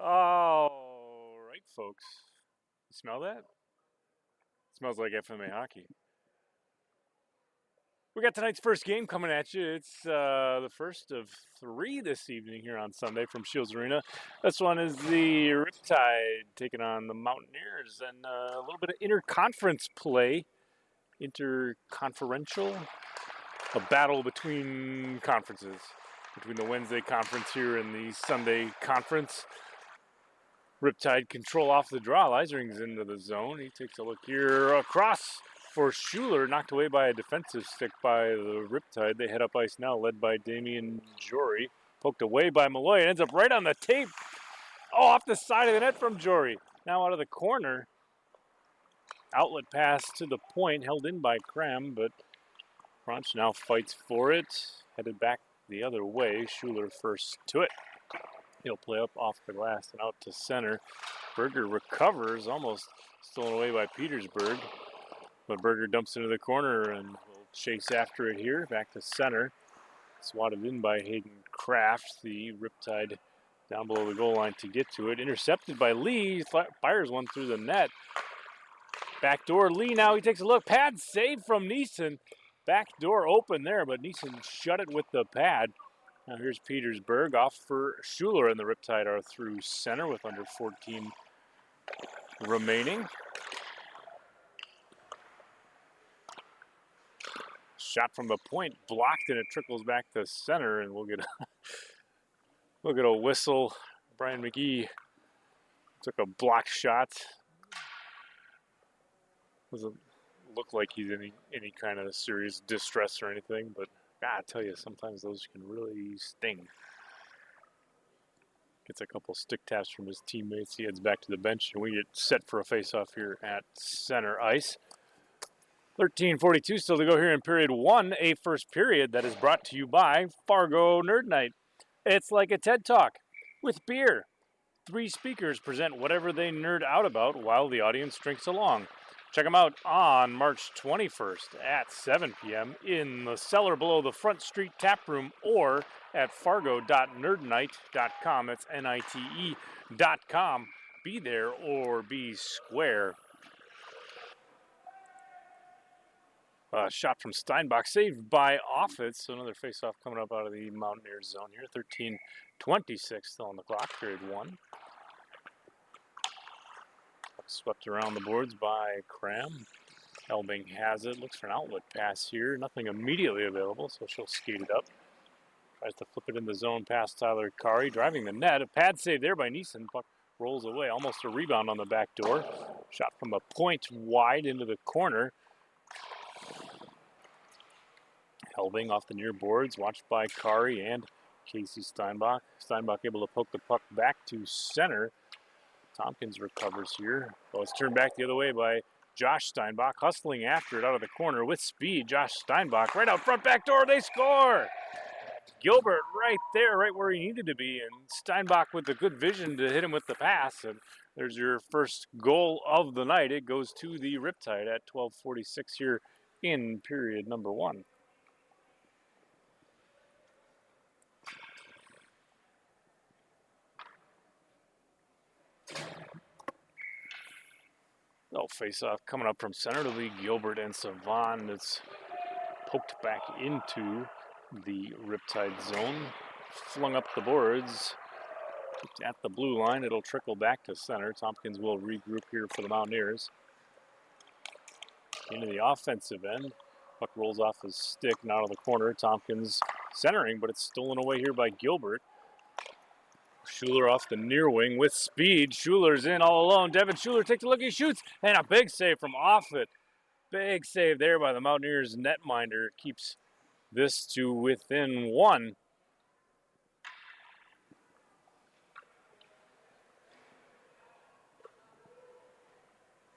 All right, folks. You smell that? It smells like FMA hockey. We got tonight's first game coming at you. It's the first of three this evening here on Sunday from Shields Arena. This one is the Riptide taking on the Mountaineers, and a little bit of interconference play. Interconferential? A battle between conferences, between the Wednesday conference here and the Sunday conference. Riptide control off the draw. Leisering's into the zone. He takes a look here across for Schuler, knocked away by a defensive stick by the Riptide. They head up ice now, led by Damian Jory. Poked away by Malloy. It ends up right on the tape. Oh, off the side of the net from Jory. Now out of the corner. Outlet pass to the point, held in by Cram, but Crunch now fights for it. Headed back the other way. Schuler first to it. He'll play up off the glass and out to center. Berger recovers, almost stolen away by Petersburg. But Berger dumps into the corner and will chase after it here. Back to center. Swatted in by Hayden Kraft. The Riptide down below the goal line to get to it. Intercepted by Lee. Fires one through the net. Backdoor Lee now. He takes a look. Pad save from Neeson. Back door open there, but Neeson shut it with the pad. Now here's Petersburg off for Schuler, and the Riptide are through center with under 14 remaining. Shot from the point blocked, and it trickles back to center, and we'll get a whistle. Brian McGee took a block shot. Doesn't look like he's in any kind of serious distress or anything, but I tell you, sometimes those can really sting. Gets a couple stick taps from his teammates. He heads back to the bench, and we get set for a face-off here at center ice. 13:42 still to go here in period one, a first period that is brought to you by Fargo Nerd Night. It's like a TED Talk with beer. 3 speakers present whatever they nerd out about while the audience drinks along. Check them out on March 21st at 7 p.m. in the cellar below the Front Street Tap Room or at fargo.nerdnight.com. That's NITE.com. Be there or be square. Shot from Steinbach, saved by Offit. So another face-off coming up out of the Mountaineers zone here. 13:26 still on the clock, period one. Swept around the boards by Cram. Helbing has it. Looks for an outlet pass here. Nothing immediately available, so she'll skate it up. Tries to flip it in the zone past Tyler Kari. Driving the net. A pad save there by Neeson. Puck rolls away. Almost a rebound on the back door. Shot from a point wide into the corner. Helbing off the near boards. Watched by Kari and Casey Steinbach. Steinbach able to poke the puck back to center. Tompkins recovers here. Well, it's turned back the other way by Josh Steinbach, hustling after it out of the corner with speed. Josh Steinbach right out front, back door, they score! Gilbert right there, right where he needed to be, and Steinbach with the good vision to hit him with the pass, and there's your first goal of the night. It goes to the Riptide at 12:46 here in period number one. Oh, face-off coming up from center to Lee Gilbert and Savon. It's poked back into the Riptide zone. Flung up the boards. At the blue line, it'll trickle back to center. Tompkins will regroup here for the Mountaineers. Into the offensive end. Puck rolls off his stick and out of the corner. Tompkins centering, but it's stolen away here by Gilbert. Schuler off the near wing with speed. Schuler's in all alone. Devin Schuler takes a look. He shoots. And a big save from Offit. Big save there by the Mountaineers netminder. Keeps this to within one.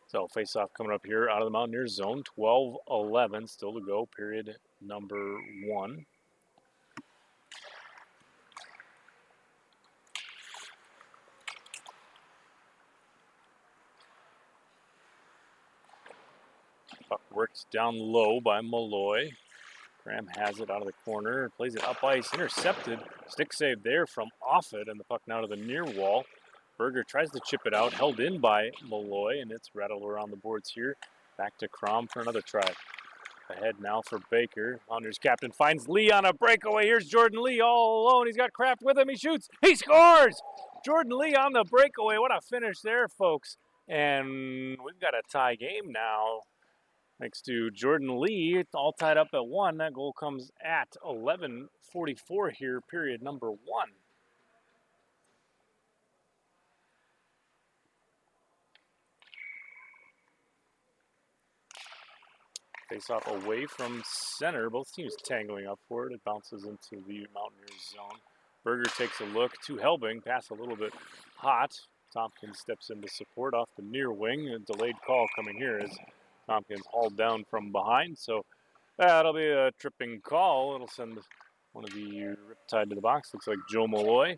So face-off coming up here out of the Mountaineers zone. 12:11 still to go. Period number one. Puck worked down low by Malloy. Graham has it out of the corner, plays it up ice, intercepted. Stick save there from Offit, and the puck now to the near wall. Berger tries to chip it out, held in by Malloy, and it's rattled around the boards here. Back to Crom for another try. Ahead now for Baker. Mountaineers captain finds Lee on a breakaway. Here's Jordan Lee all alone. He's got Kraft with him. He shoots. He scores! Jordan Lee on the breakaway. What a finish there, folks. And we've got a tie game now. Thanks to Jordan Lee, all tied up at 1. That goal comes at 11:44 here, period number 1. Face off away from center. Both teams tangling up for it. It bounces into the Mountaineers zone. Berger takes a look to Helbing. Pass a little bit hot. Tompkins steps in to support off the near wing. A delayed call coming here as Tompkins hauled down from behind. So that'll be a tripping call. It'll send one of the Riptide to the box. Looks like Joe Malloy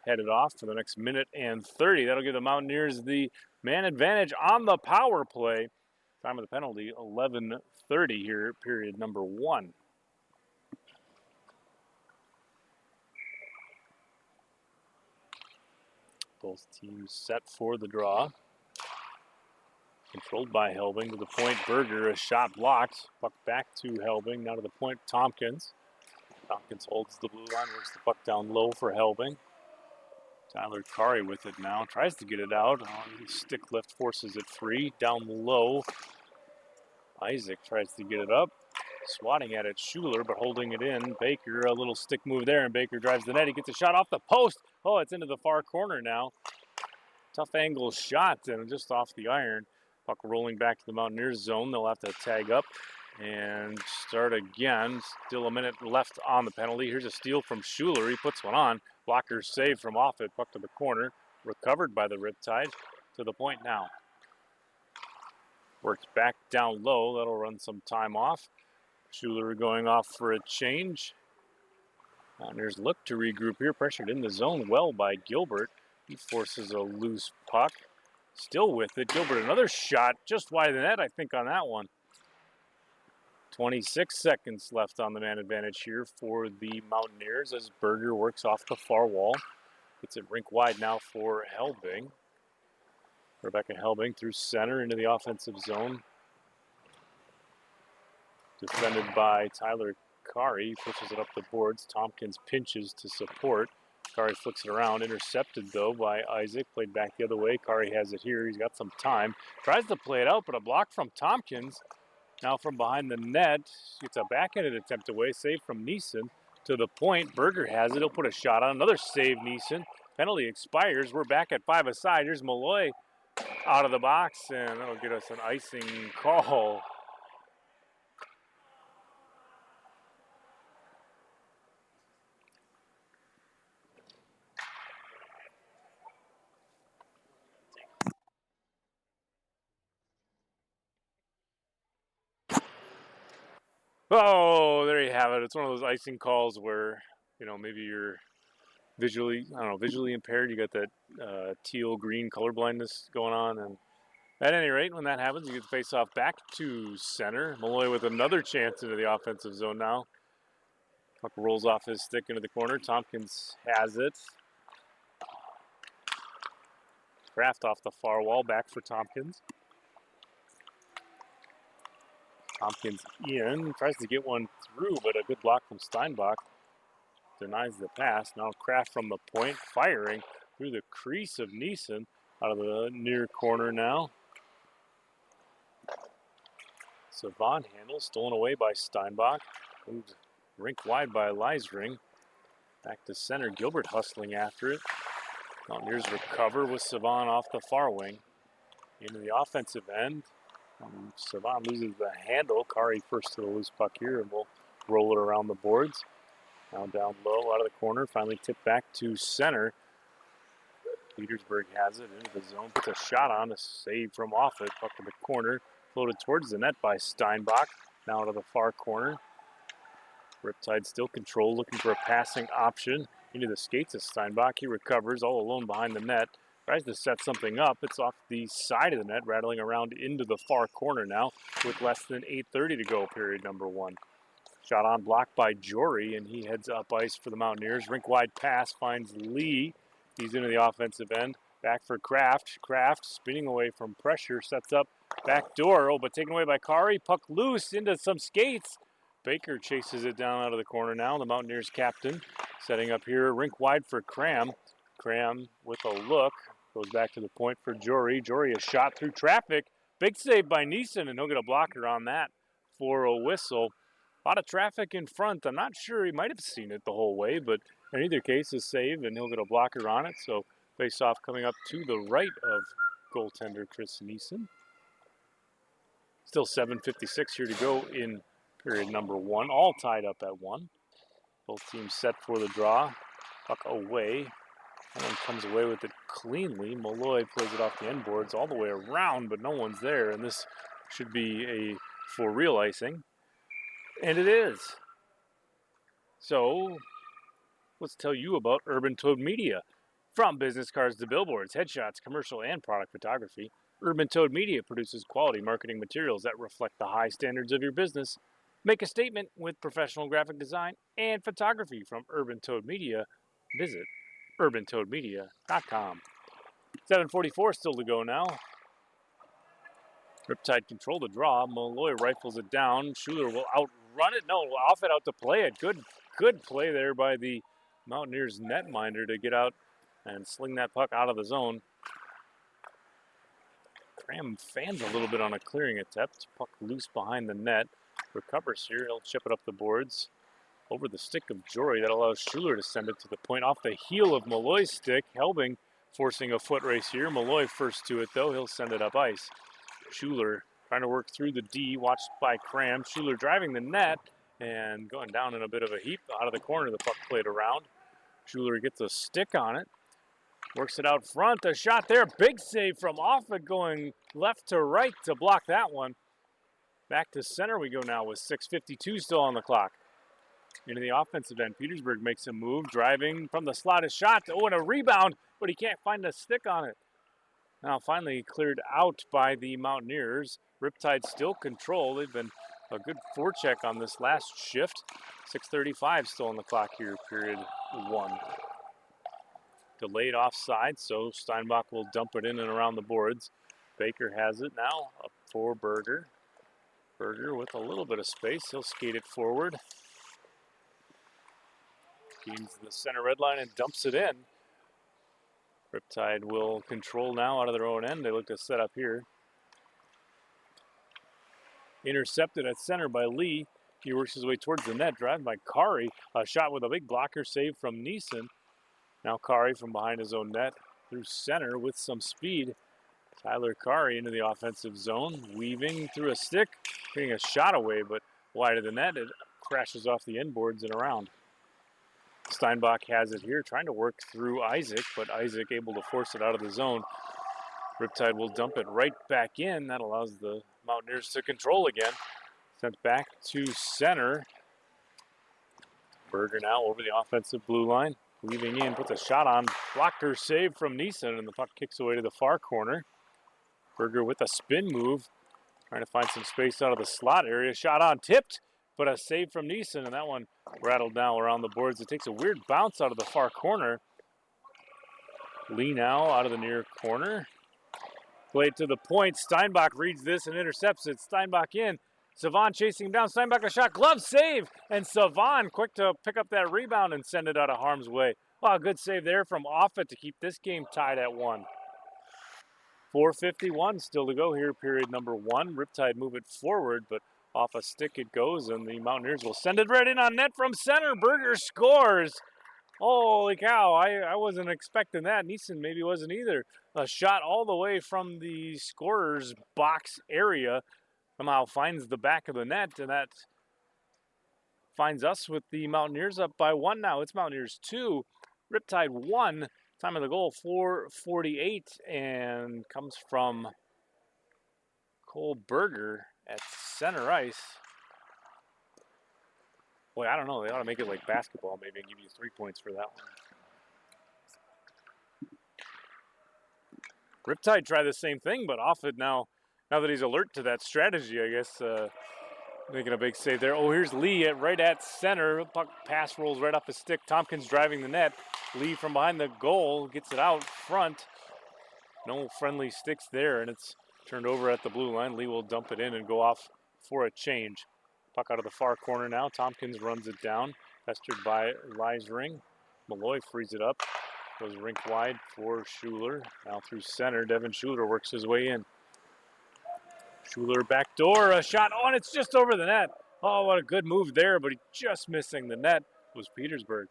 headed off for the next minute and 30. That'll give the Mountaineers the man advantage on the power play. Time of the penalty, 11:30 here, period number 1. Both teams set for the draw. Controlled by Helbing to the point. Berger, a shot blocked. Puck back to Helbing. Now to the point, Tompkins. Tompkins holds the blue line, works the puck down low for Helbing. Tyler Kari with it now. Tries to get it out. Stick lift forces it free. Down low. Isaac tries to get it up. Swatting at it, Schuler, but holding it in. Baker, a little stick move there, and Baker drives the net. He gets a shot off the post. Oh, it's into the far corner now. Tough angle shot, and just off the iron. Puck rolling back to the Mountaineers zone. They'll have to tag up and start again. Still a minute left on the penalty. Here's a steal from Schuler. He puts one on. Blocker save from off it. Puck to the corner. Recovered by the Riptide. To the point now. Works back down low. That'll run some time off. Schuler going off for a change. Mountaineers look to regroup here. Pressured in the zone well by Gilbert. He forces a loose puck. Still with it. Gilbert, another shot just wide of the net, I think, on that one. 26 seconds left on the man advantage here for the Mountaineers as Berger works off the far wall. Gets it rink wide now for Helbing. Rebecca Helbing through center into the offensive zone. Defended by Tyler Kari. Pushes it up the boards. Tompkins pinches to support. Kari flicks it around. Intercepted, though, by Isaac. Played back the other way. Kari has it here. He's got some time. Tries to play it out, but a block from Tompkins. Now from behind the net. Gets a backhanded attempt away. Save from Neeson. To the point. Berger has it. He'll put a shot on. Another save, Neeson. Penalty expires. We're back at 5 aside. Here's Malloy out of the box, and that'll get us an icing call. Oh, there you have it. It's one of those icing calls where, you know, maybe you're visually impaired. You got that teal green color blindness going on, and at any rate, when that happens, you get the face off back to center. Malloy with another chance into the offensive zone now. Puck rolls off his stick into the corner. Tompkins has it. Kraft off the far wall, back for Tompkins. Tompkins in, tries to get one through, but a good block from Steinbach. Denies the pass. Now Kraft from the point, firing through the crease of Neeson. Out of the near corner now. Savant handle, stolen away by Steinbach. Moved rink wide by Leisring. Back to center, Gilbert hustling after it. Mountaineers recover with Savant off the far wing. Into the offensive end. Savant loses the handle. Kari first to the loose puck here, and we'll roll it around the boards. Now down low, out of the corner, finally tipped back to center. Petersburg has it into the zone, puts a shot on, a save from off it, puck to the corner, floated towards the net by Steinbach. Now to the far corner. Riptide still controlled, looking for a passing option. Into the skates of Steinbach. He recovers all alone behind the net. Tries to set something up. It's off the side of the net, rattling around into the far corner now with less than 8:30 to go, period number 1. Shot on blocked by Jory, and he heads up ice for the Mountaineers. Rink wide pass finds Lee. He's into the offensive end. Back for Kraft. Kraft spinning away from pressure. Sets up back door. Oh, but taken away by Kari. Puck loose into some skates. Baker chases it down out of the corner now. The Mountaineers captain setting up here. Rink wide for Cram. Cram with a look. Goes back to the point for Jory. Jory a shot through traffic. Big save by Neeson, and he'll get a blocker on that for a whistle. A lot of traffic in front. I'm not sure he might have seen it the whole way, but in either case, a save, and he'll get a blocker on it. So face-off coming up to the right of goaltender Chris Neeson. Still 7:56 here to go in period number 1. All tied up at 1. Both teams set for the draw. Puck away. That one comes away with it cleanly. Malloy plays it off the end boards all the way around, but no one's there, and this should be a for real icing. And it is. So let's tell you about Urban Toad Media. From business cards to billboards, headshots, commercial, and product photography, Urban Toad Media produces quality marketing materials that reflect the high standards of your business. Make a statement with professional graphic design and photography from Urban Toad Media. Visit urbantoadmedia.com. 7:44 still to go now. Riptide control the draw. Malloy rifles it down. Schuler will outrun it. No, off it out to play it. Good play there by the Mountaineers netminder to get out and sling that puck out of the zone. Cram fans a little bit on a clearing attempt. Puck loose behind the net. Recovers here. He'll chip it up the boards. Over the stick of Jory. That allows Schuler to send it to the point. Off the heel of Malloy's stick. Helbing forcing a foot race here. Malloy first to it though. He'll send it up ice. Schuler trying to work through the D. Watched by Cram. Schuler driving the net and going down in a bit of a heap. Out of the corner the puck played around. Schuler gets a stick on it. Works it out front. A shot there. Big save from Offit going left to right to block that one. Back to center we go now with 6:52 still on the clock. Into the offensive end. Petersburg makes a move. Driving from the slot. A shot. Oh, and a rebound. But he can't find a stick on it. Now finally cleared out by the Mountaineers. Riptide still control. They've been a good forecheck on this last shift. 6:35 still on the clock here, period 1. Delayed offside, so Steinbach will dump it in and around the boards. Baker has it now, up for Berger. Berger with a little bit of space. He'll skate it forward. Gains the center red line and dumps it in. Riptide will control now out of their own end. They look to set up here. Intercepted at center by Lee. He works his way towards the net, driven by Kari. A shot with a big blocker save from Neeson. Now Kari from behind his own net through center with some speed. Tyler Kari into the offensive zone, weaving through a stick, getting a shot away, but wide of the net. It crashes off the end boards and around. Steinbach has it here, trying to work through Isaac, but Isaac able to force it out of the zone. Riptide will dump it right back in. That allows the Mountaineers to control again. Sent back to center. Berger now over the offensive blue line. Weaving in, puts a shot on. Blocker save from Neeson, and the puck kicks away to the far corner. Berger with a spin move. Trying to find some space out of the slot area. Shot on, tipped, but a save from Neeson, and that one rattled now around the boards. It takes a weird bounce out of the far corner. Lee now out of the near corner. Played to the point. Steinbach reads this and intercepts it. Steinbach in. Savan chasing him down. Steinbach a shot. Glove save. And Savan quick to pick up that rebound and send it out of harm's way. Oh, good save there from Offit to keep this game tied at 1. 4:51 still to go here, period number 1. Riptide move it forward, but off a stick it goes, and the Mountaineers will send it right in on net from center. Berger scores. Holy cow, I wasn't expecting that. Neeson maybe wasn't either. A shot all the way from the scorer's box area. Somehow finds the back of the net, and that finds us with the Mountaineers up by 1 now. It's Mountaineers 2, Riptide 1. Time of the goal, 4:48, and comes from Cole Berger at center ice. Boy, I don't know. They ought to make it like basketball maybe and give you 3 points for that one. Riptide tried the same thing, but Offit now that he's alert to that strategy, I guess, making a big save there. Oh, here's Lee right at center. Puck pass rolls right off his stick. Tompkins driving the net. Lee from behind the goal gets it out front. No friendly sticks there, and it's turned over at the blue line. Lee will dump it in and go off for a change. Puck out of the far corner now. Tompkins runs it down, pestered by Leisring. Malloy frees it up. Goes rink wide for Schuler. Now through center, Devin Schuler works his way in. Schuler backdoor, a shot. Oh, and it's just over the net. Oh, what a good move there, but he just missing the net was Petersburg.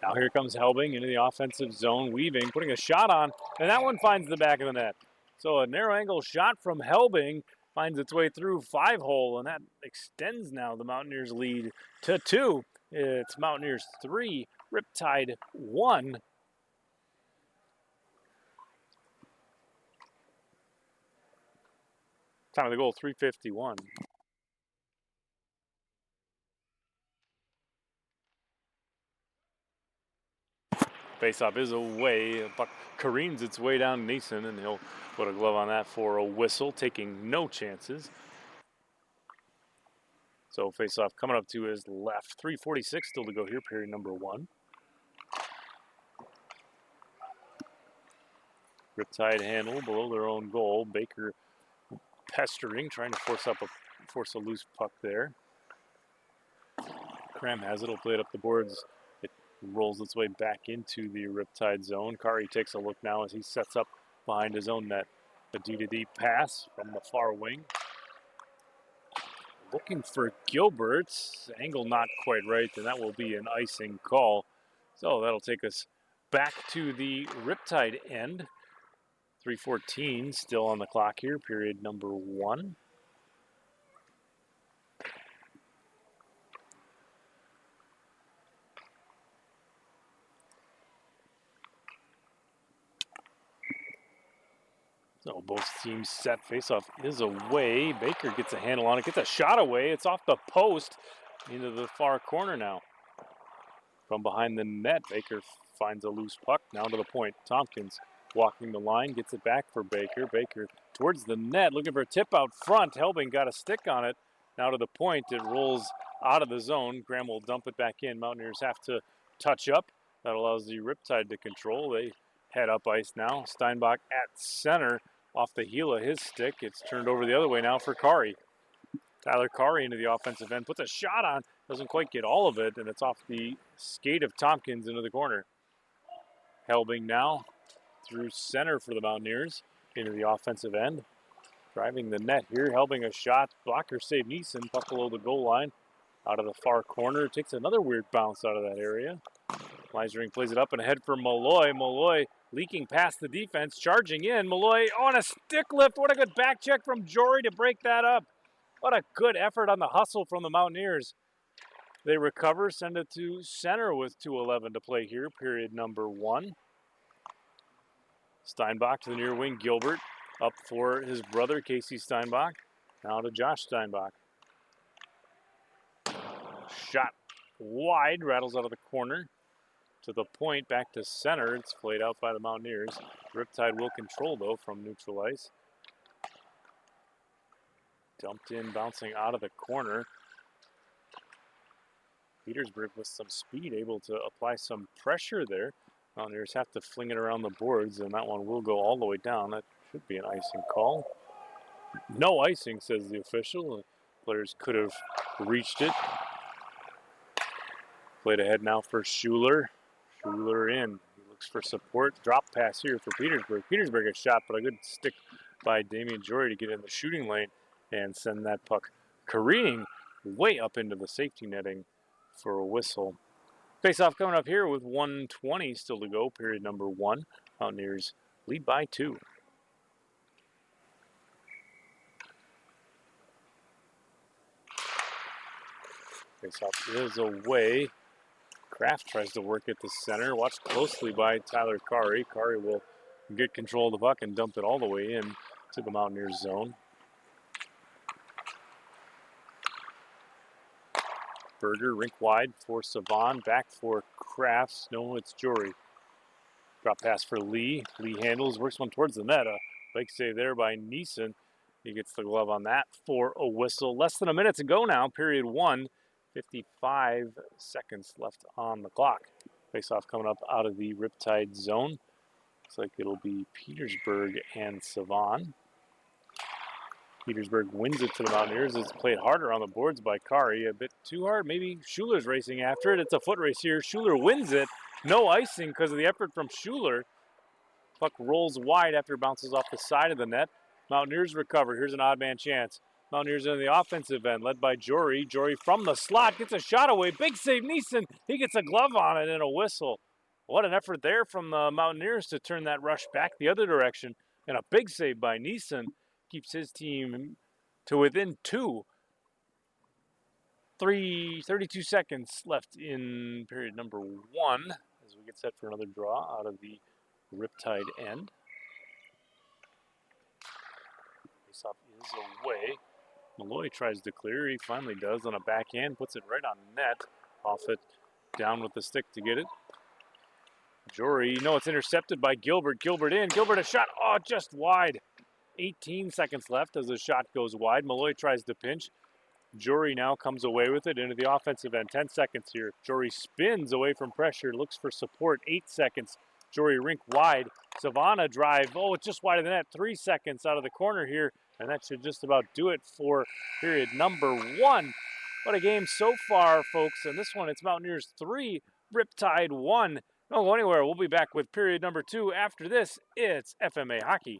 Now here comes Helbing into the offensive zone, weaving, putting a shot on, and that one finds the back of the net. So a narrow angle shot from Helbing finds its way through 5-hole, and that extends now the Mountaineers' lead to 2. It's Mountaineers 3, Riptide 1. Time of the goal, 3:51. Faceoff is away. The puck careens its way down Neeson, and he'll put a glove on that for a whistle, taking no chances. So faceoff coming up to his left. 3:46 still to go here, period number 1. Riptide handle below their own goal. Baker pestering, trying to force a loose puck there. Cram has it. He'll play it up the boards. It rolls its way back into the Riptide zone. Kari takes a look now as he sets up behind his own net. The D-to-D pass from the far wing. Looking for Gilbert's. Angle not quite right, and that will be an icing call. So that'll take us back to the Riptide end. 3:14 still on the clock here, period number 1. So both teams set. Faceoff is away. Baker gets a handle on it, gets a shot away. It's off the post into the far corner now. From behind the net, Baker finds a loose puck. Now to the point. Tompkins walking the line, gets it back for Baker. Baker towards the net, looking for a tip out front. Helbing got a stick on it. Now to the point, it rolls out of the zone. Graham will dump it back in. Mountaineers have to touch up. That allows the Riptide to control. They head up ice now. Steinbach at center off the heel of his stick. It's turned over the other way now for Kari. Tyler Kari into the offensive end, puts a shot on, doesn't quite get all of it, and it's off the skate of Tompkins into the corner. Helbing now through center for the Mountaineers into the offensive end. Driving the net here, Helbing a shot. Blocker save Neeson, puck below the goal line. Out of the far corner, takes another weird bounce out of that area. Leisring plays it up and ahead for Malloy. Malloy leaking past the defense, charging in. Malloy on a stick lift. What a good back check from Jory to break that up. What a good effort on the hustle from the Mountaineers. They recover, send it to center with 2:11 to play here, period number 1. Steinbach to the near wing. Gilbert up for his brother, Casey Steinbach. Now to Josh Steinbach. Shot wide, rattles out of the corner. To the point, back to center. It's played out by the Mountaineers. Riptide will control, though, from neutral ice. Dumped in, bouncing out of the corner. Petersburg with some speed, able to apply some pressure there. Mountaineers have to fling it around the boards, and that one will go all the way down. That should be an icing call. No icing, says the official. The players could have reached it. Played ahead now for Schuler. Schuler in. He looks for support. Drop pass here for Petersburg. Petersburg a shot, but a good stick by Damian Jory to get in the shooting lane and send that puck careening way up into the safety netting for a whistle. Face-off coming up here with 1:20 still to go, period number 1. Mountaineers lead by 2. Face-off is away. Kraft tries to work at the center. Watched closely by Tyler Kari. Kari will get control of the puck and dump it all the way in to the Mountaineers zone. Berger, rink wide for Savan. Back for Kraft. No, it's Jory. Drop pass for Lee. Lee handles, works one towards the net. A big save there by Neeson. He gets the glove on that for a whistle. Less than a minute to go now, period 1. 55 seconds left on the clock. Face-off coming up out of the Riptide zone. Looks like it'll be Petersburg and Savon. Petersburg wins it to the Mountaineers. It's played harder on the boards by Kari. A bit too hard. Maybe Schuler's racing after it. It's a foot race here. Schuler wins it. No icing because of the effort from Schuler. Puck rolls wide after it bounces off the side of the net. Mountaineers recover. Here's an odd man chance. Mountaineers in the offensive end, led by Jory. Jory from the slot gets a shot away. Big save, Neeson. He gets a glove on it and a whistle. What an effort there from the Mountaineers to turn that rush back the other direction. And a big save by Neeson keeps his team to within 2. 32 seconds left in period number 1 as we get set for another draw out of the Riptide end. Face-off is away. Malloy tries to clear. He finally does on a backhand. Puts it right on net. Off it. Down with the stick to get it. Jory, it's intercepted by Gilbert. Gilbert in. Gilbert a shot. Oh, just wide. 18 seconds left as the shot goes wide. Malloy tries to pinch. Jory now comes away with it into the offensive end. 10 seconds here. Jory spins away from pressure. Looks for support. 8 seconds. Jory rink wide. Savannah drive. Oh, it's just wide of the net. 3 seconds out of the corner here. And that should just about do it for period number 1. What a game so far, folks. And this one, it's Mountaineers 3, Riptide 1. Don't go anywhere. We'll be back with period number 2. After this, it's FMA Hockey.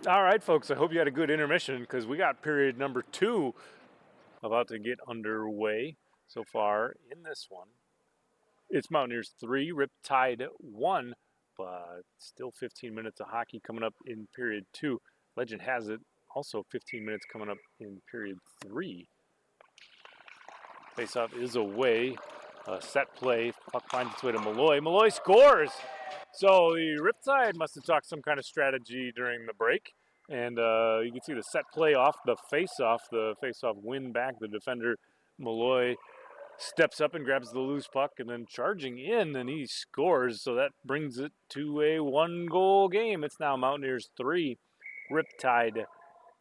All right, folks, I hope you had a good intermission because we got period number 2 about to get underway so far in this one. It's Mountaineers 3, Riptide 1, but still 15 minutes of hockey coming up in period 2. Legend has it, also 15 minutes coming up in period 3. Faceoff is away. Set play. Puck finds its way to Malloy. Malloy scores! So the Riptide must have talked some kind of strategy during the break. And you can see the set play off the face-off win back. The defender, Malloy, steps up and grabs the loose puck and then charging in, and he scores. So that brings it to a 1-goal game. It's now Mountaineers 3, Riptide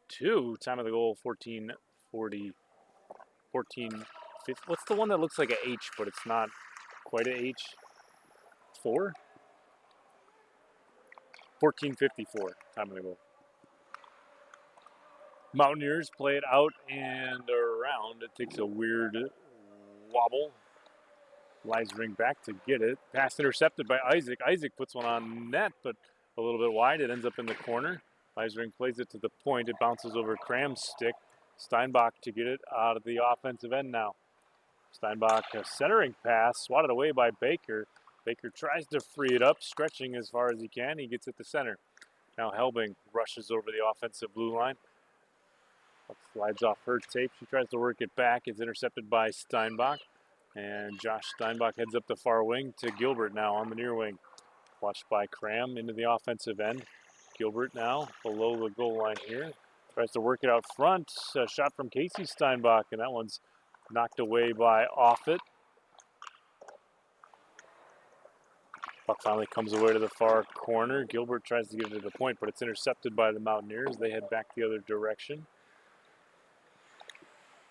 2. Time of the goal, 14:40. What's the one that looks like a H, but it's not quite a H? 4? 14:54, time of the goal. Mountaineers play it out and around. It takes a weird wobble. Leisring back to get it. Pass intercepted by Isaac. Isaac puts one on net, but a little bit wide. It ends up in the corner. Leisring plays it to the point. It bounces over Cram's stick. Steinbach to get it out of the offensive end now. Steinbach, a centering pass, swatted away by Baker. Baker tries to free it up, stretching as far as he can. He gets it to center. Now Helbing rushes over the offensive blue line. Slides off her tape. She tries to work it back. It's intercepted by Steinbach. And Josh Steinbach heads up the far wing to Gilbert now on the near wing. Watched by Cram into the offensive end. Gilbert now below the goal line here. Tries to work it out front. A shot from Casey Steinbach, and that one's knocked away by Offit. Puck finally comes away to the far corner. Gilbert tries to get it to the point, but it's intercepted by the Mountaineers. They head back the other direction.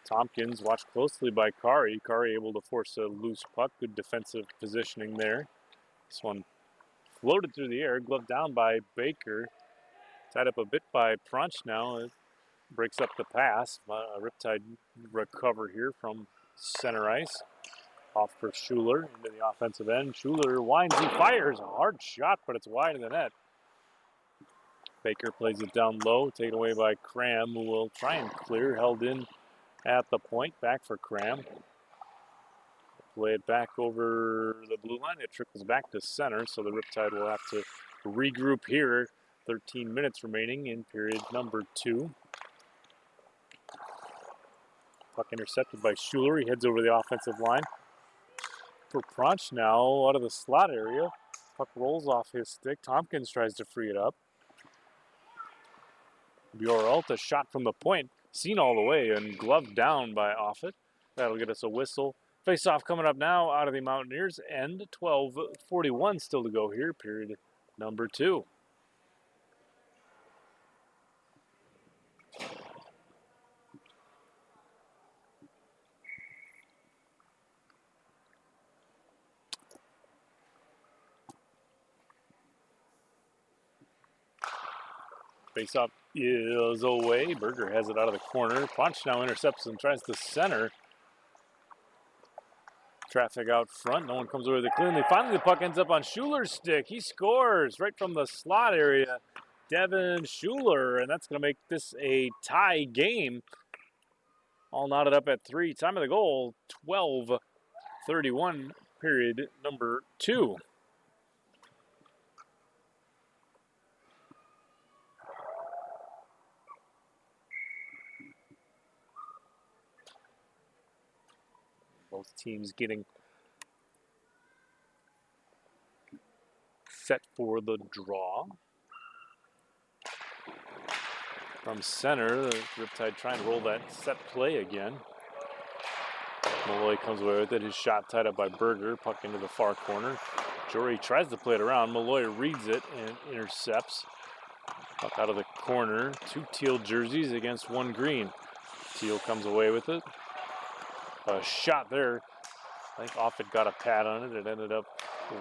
Tompkins watched closely by Kari. Kari able to force a loose puck. Good defensive positioning there. This one floated through the air, gloved down by Baker. Tied up a bit by Prunch now. It breaks up the pass. Riptide recover here from center ice. Off for Schuler into the offensive end. Schuler winds, he fires. A hard shot, but it's wide of the net. Baker plays it down low, taken away by Cram, who will try and clear. Held in at the point, back for Cram. Play it back over the blue line. It trickles back to center, so the Riptide will have to regroup here. 13 minutes remaining in period number 2. Puck intercepted by Schuler. He heads over the offensive line. For Prunch now out of the slot area. Puck rolls off his stick. Tompkins tries to free it up. Bjoralt, a shot from the point, seen all the way and gloved down by Offit. That'll get us a whistle. Face-off coming up now out of the Mountaineers end. 12:41 still to go here, period number 2. Face-off is away. Berger has it out of the corner. Punch now intercepts and tries to center. Traffic out front. No one comes over there cleanly. Finally, the puck ends up on Schuler's stick. He scores right from the slot area. Devin Schuler, and that's going to make this a tie game. All knotted up at 3. Time of the goal, 12:31, period number 2. Both teams getting set for the draw. From center, the Riptide trying to roll that set play again. Malloy comes away with it. His shot tied up by Berger. Puck into the far corner. Jory tries to play it around. Malloy reads it and intercepts. Puck out of the corner. 2 teal jerseys against 1 green. Teal comes away with it. A shot there. I think Offit got a pad on it. It ended up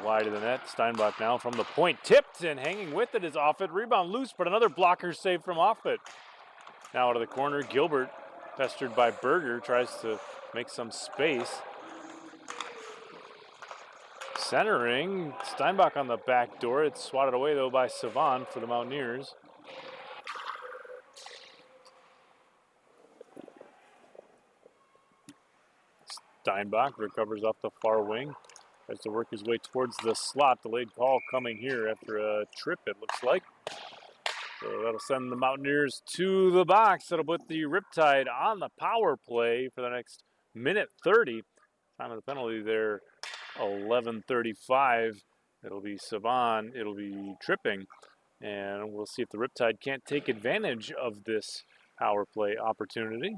wide of the net. Steinbach now from the point. Tipped and hanging with it is Offit. Rebound loose, but another blocker save from Offit. Now out of the corner, Gilbert, pestered by Berger, tries to make some space. Centering. Steinbach on the back door. It's swatted away, though, by Savan for the Mountaineers. Steinbach recovers off the far wing. Tries to work his way towards the slot. Delayed call coming here after a trip, it looks like. So that'll send the Mountaineers to the box. That'll put the Riptide on the power play for the next minute 30. Time of the penalty there, 11:35. It'll be Savan. It'll be tripping. And we'll see if the Riptide can't take advantage of this power play opportunity.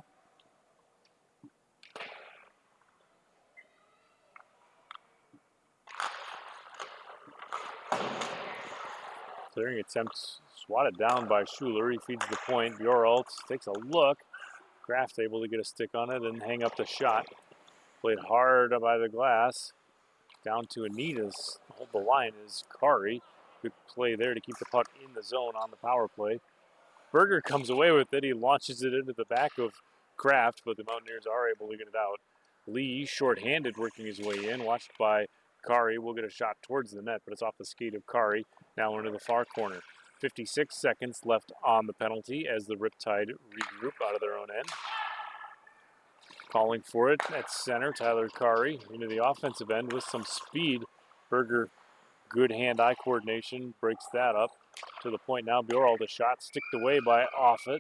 Clearing attempt swatted down by Schuler. He feeds the point. Bjoralt takes a look. Kraft's able to get a stick on it and hang up the shot. Played hard by the glass. Down to Anita's. Hold the line is Kari. Good play there to keep the puck in the zone on the power play. Berger comes away with it. He launches it into the back of Kraft, but the Mountaineers are able to get it out. Lee, short-handed, working his way in. Watched by Kari will get a shot towards the net, but it's off the skate of Kari. Now into the far corner. 56 seconds left on the penalty as the Riptide regroup out of their own end. Calling for it at center, Tyler Kari into the offensive end with some speed. Berger, good hand-eye coordination, breaks that up. To the point now, Bjorl, the shot sticked away by Offit.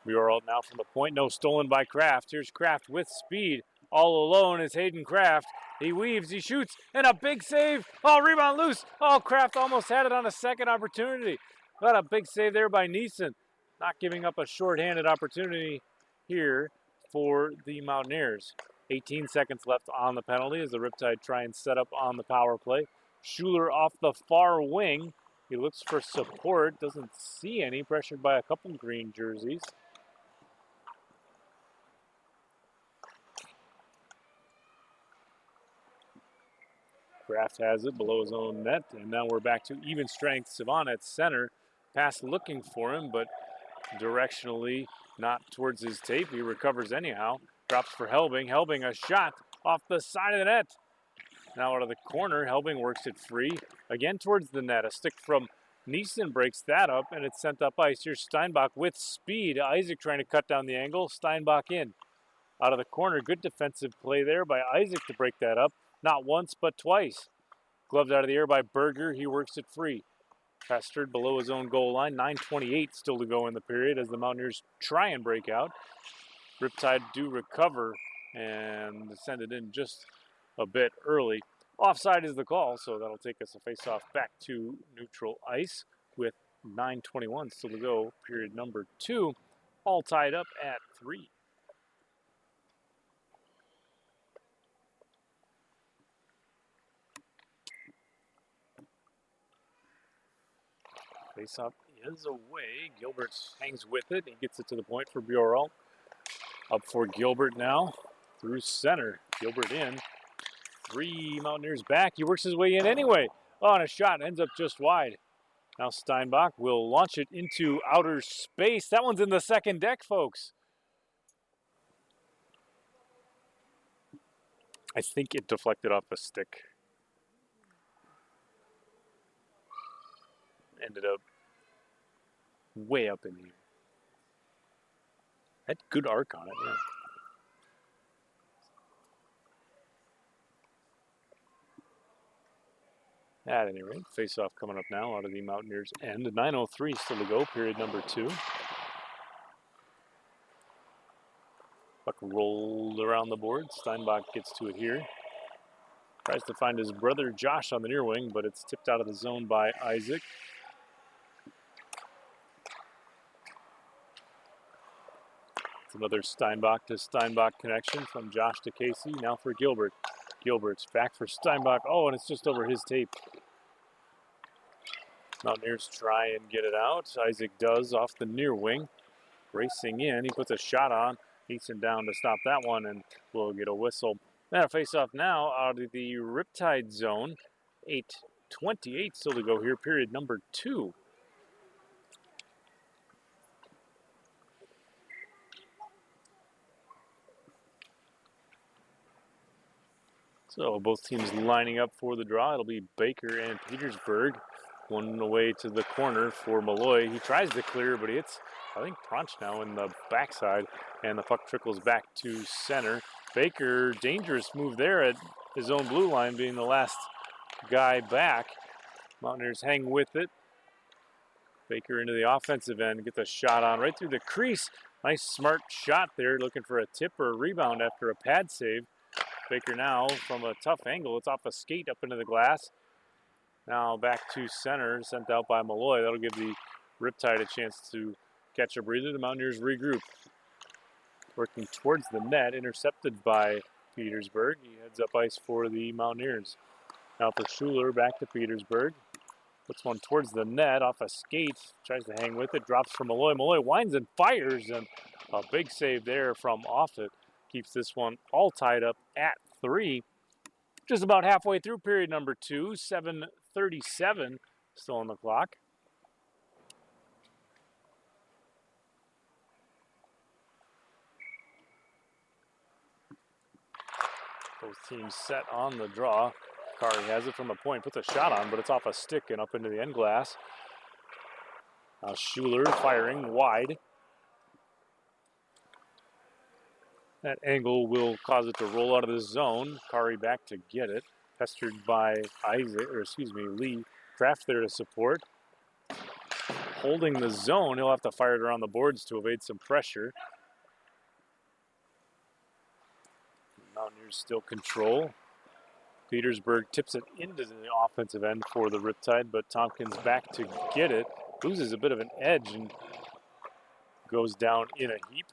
Bjorl now from the point, no, stolen by Kraft. Here's Kraft with speed. All alone is Hayden Kraft. He weaves, he shoots, and a big save. Oh, rebound loose. Oh, Kraft almost had it on a second opportunity. Got a big save there by Neeson. Not giving up a shorthanded opportunity here for the Mountaineers. 18 seconds left on the penalty as the Riptide try and set up on the power play. Schuler off the far wing. He looks for support, doesn't see any, pressured by a couple green jerseys. Kraft has it below his own net, and now we're back to even strength. Savon at center, pass looking for him, but directionally not towards his tape. He recovers anyhow, drops for Helbing. Helbing, a shot off the side of the net. Now out of the corner, Helbing works it free. Again towards the net, a stick from Neeson breaks that up, and it's sent up ice. Here's Steinbach with speed. Isaac trying to cut down the angle, Steinbach in. Out of the corner, good defensive play there by Isaac to break that up. Not once, but twice. Gloved out of the air by Berger. He works it free. Pestered below his own goal line. 9:28 still to go in the period as the Mountaineers try and break out. Riptide do recover and send it in just a bit early. Offside is the call, so that'll take us a face-off back to neutral ice with 9:21 still to go. Period number 2. All tied up at 3. Face-off is away. Gilbert hangs with it. He gets it to the point for Bjorl. Up for Gilbert now. Through center. Gilbert in. 3 Mountaineers back. He works his way in anyway. Oh, and a shot ends up just wide. Now Steinbach will launch it into outer space. That one's in the second deck, folks. I think it deflected off a stick. Ended up way up in the air. Had good arc on it, yeah. At any rate, face-off coming up now out of the Mountaineers end. 9:03 still to go, period number 2. Puck rolled around the board. Steinbach gets to it here. Tries to find his brother Josh on the near wing, but it's tipped out of the zone by Isaac. It's another Steinbach to Steinbach connection from Josh to Casey. Now for Gilbert. Gilbert's back for Steinbach. Oh, and it's just over his tape. Mountaineers try and get it out. Isaac does off the near wing. Racing in. He puts a shot on. Neeson down to stop that one, and we'll get a whistle. Then a face-off now out of the Riptide zone. 8:28 still to go here. Period number 2. So both teams lining up for the draw. It'll be Baker and Petersburg. One away to the corner for Malloy. He tries to clear, but he hits, I think, Pronch now in the backside. And the puck trickles back to center. Baker, dangerous move there at his own blue line, being the last guy back. Mountaineers hang with it. Baker into the offensive end, gets a shot on right through the crease. Nice smart shot there, looking for a tip or a rebound after a pad save. Baker now from a tough angle. It's off a skate up into the glass. Now back to center, sent out by Malloy. That'll give the Riptide a chance to catch a breather. The Mountaineers regroup. Working towards the net, intercepted by Petersburg. He heads up ice for the Mountaineers. Now for Schuler, back to Petersburg. Puts one towards the net, off a skate. Tries to hang with it, drops for Malloy. Malloy winds and fires, and a big save there from Offit. Keeps this one all tied up at 3. Just about halfway through period number 2. 7:37 still on the clock. Both teams set on the draw. Kari has it from the point, puts a shot on, but it's off a stick and up into the end glass. Now Schuler firing wide. That angle will cause it to roll out of the zone. Kari back to get it. Pestered by Lee. Kraft there to support. Holding the zone, he'll have to fire it around the boards to evade some pressure. Mountaineers still control. Petersburg tips it into the offensive end for the Riptide, but Tompkins back to get it. Loses a bit of an edge and goes down in a heap.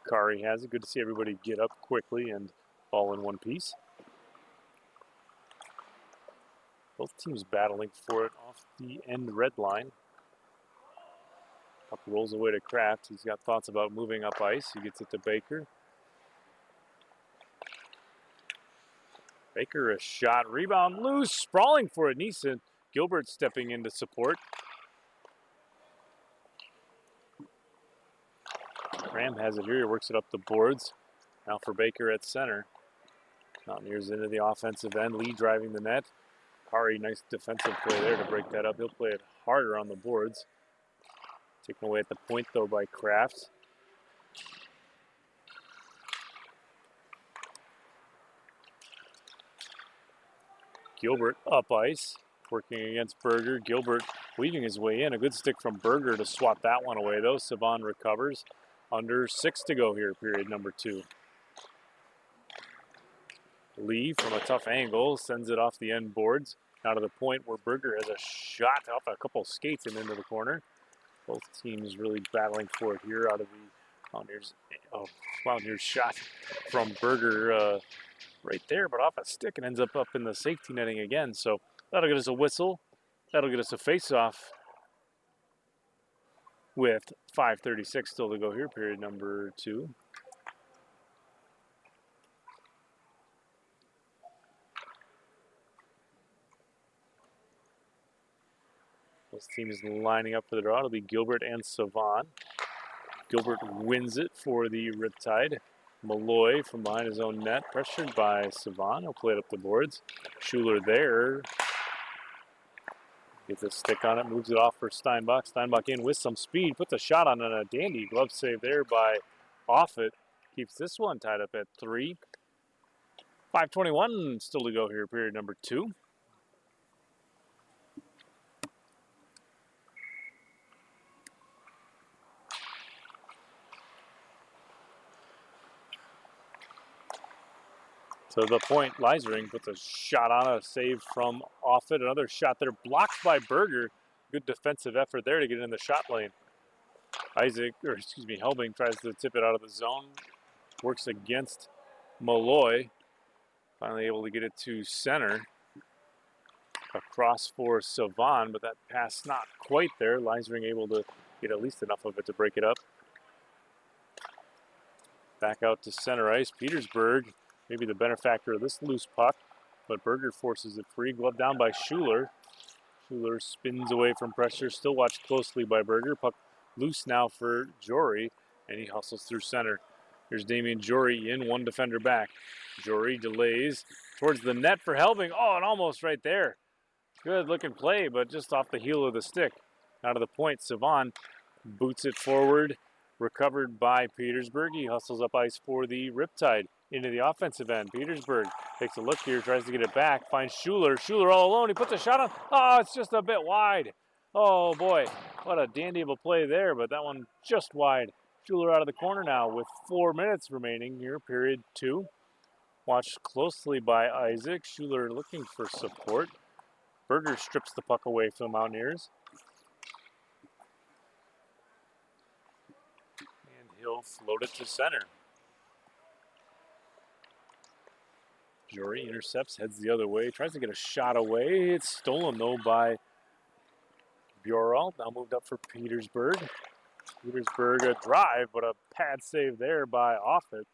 Kari has it. Good to see everybody get up quickly and all in one piece. Both teams battling for it off the end red line. Puck rolls away to Kraft. He's got thoughts about moving up ice. He gets it to Baker. Baker a shot, rebound loose, sprawling for it. Neeson. Gilbert stepping in to support. Graham has it here. He works it up the boards. Now for Baker at center. Mountaineers into the offensive end. Lee driving the net. Kari, nice defensive play there to break that up. He'll play it harder on the boards. Taken away at the point, though, by Kraft. Gilbert up ice, working against Berger. Gilbert weaving his way in. A good stick from Berger to swat that one away, though. Savon recovers. Under 6 to go here, period number 2. Lee, from a tough angle, sends it off the end boards. Now to the point where Berger has a shot off a couple skates and into the corner. Both teams really battling for it here out of the Mountaineers. Oh, Mountaineers shot from Berger right there, but off a stick and ends up in the safety netting again. So that'll get us a whistle. That'll get us a face-off with 5:36 still to go here, period number 2. Both teams lining up for the draw. It'll be Gilbert and Savon. Gilbert wins it for the Riptide. Malloy from behind his own net, pressured by Savon. He'll play it up the boards. Schuler there. Gets a stick on it, moves it off for Steinbach. Steinbach in with some speed, puts a shot on a dandy glove save there by Offit. Keeps this one tied up at 3. 5:21 still to go here, period number 2. To the point, Leisering puts a shot on, a save from Offit. Another shot there, blocked by Berger. Good defensive effort there to get in the shot lane. Helbing tries to tip it out of the zone. Works against Malloy. Finally able to get it to center. Across for Savon, but that pass not quite there. Leisering able to get at least enough of it to break it up. Back out to center ice. Petersburg, maybe the benefactor of this loose puck, but Berger forces it free. Glove down by Schuler. Schuler spins away from pressure, still watched closely by Berger. Puck loose now for Jory, and he hustles through center. Here's Damian Jory in, one defender back. Jory delays towards the net for Helbing. Oh, and almost right there. Good looking play, but just off the heel of the stick. Out of the point, Savon boots it forward. Recovered by Petersburg. He hustles up ice for the Riptide into the offensive end. Petersburg takes a look here, tries to get it back, finds Schuler. Schuler all alone. He puts a shot on. Oh, it's just a bit wide. Oh, boy. What a dandy of a play there, but that one just wide. Schuler out of the corner now with 4 minutes remaining here, period 2. Watched closely by Isaac. Schuler looking for support. Berger strips the puck away from the Mountaineers. And he'll float it to center. Jory intercepts, heads the other way, tries to get a shot away. It's stolen, though, by Bjorl. Now moved up for Petersburg. Petersburg a drive, but a pad save there by Offit.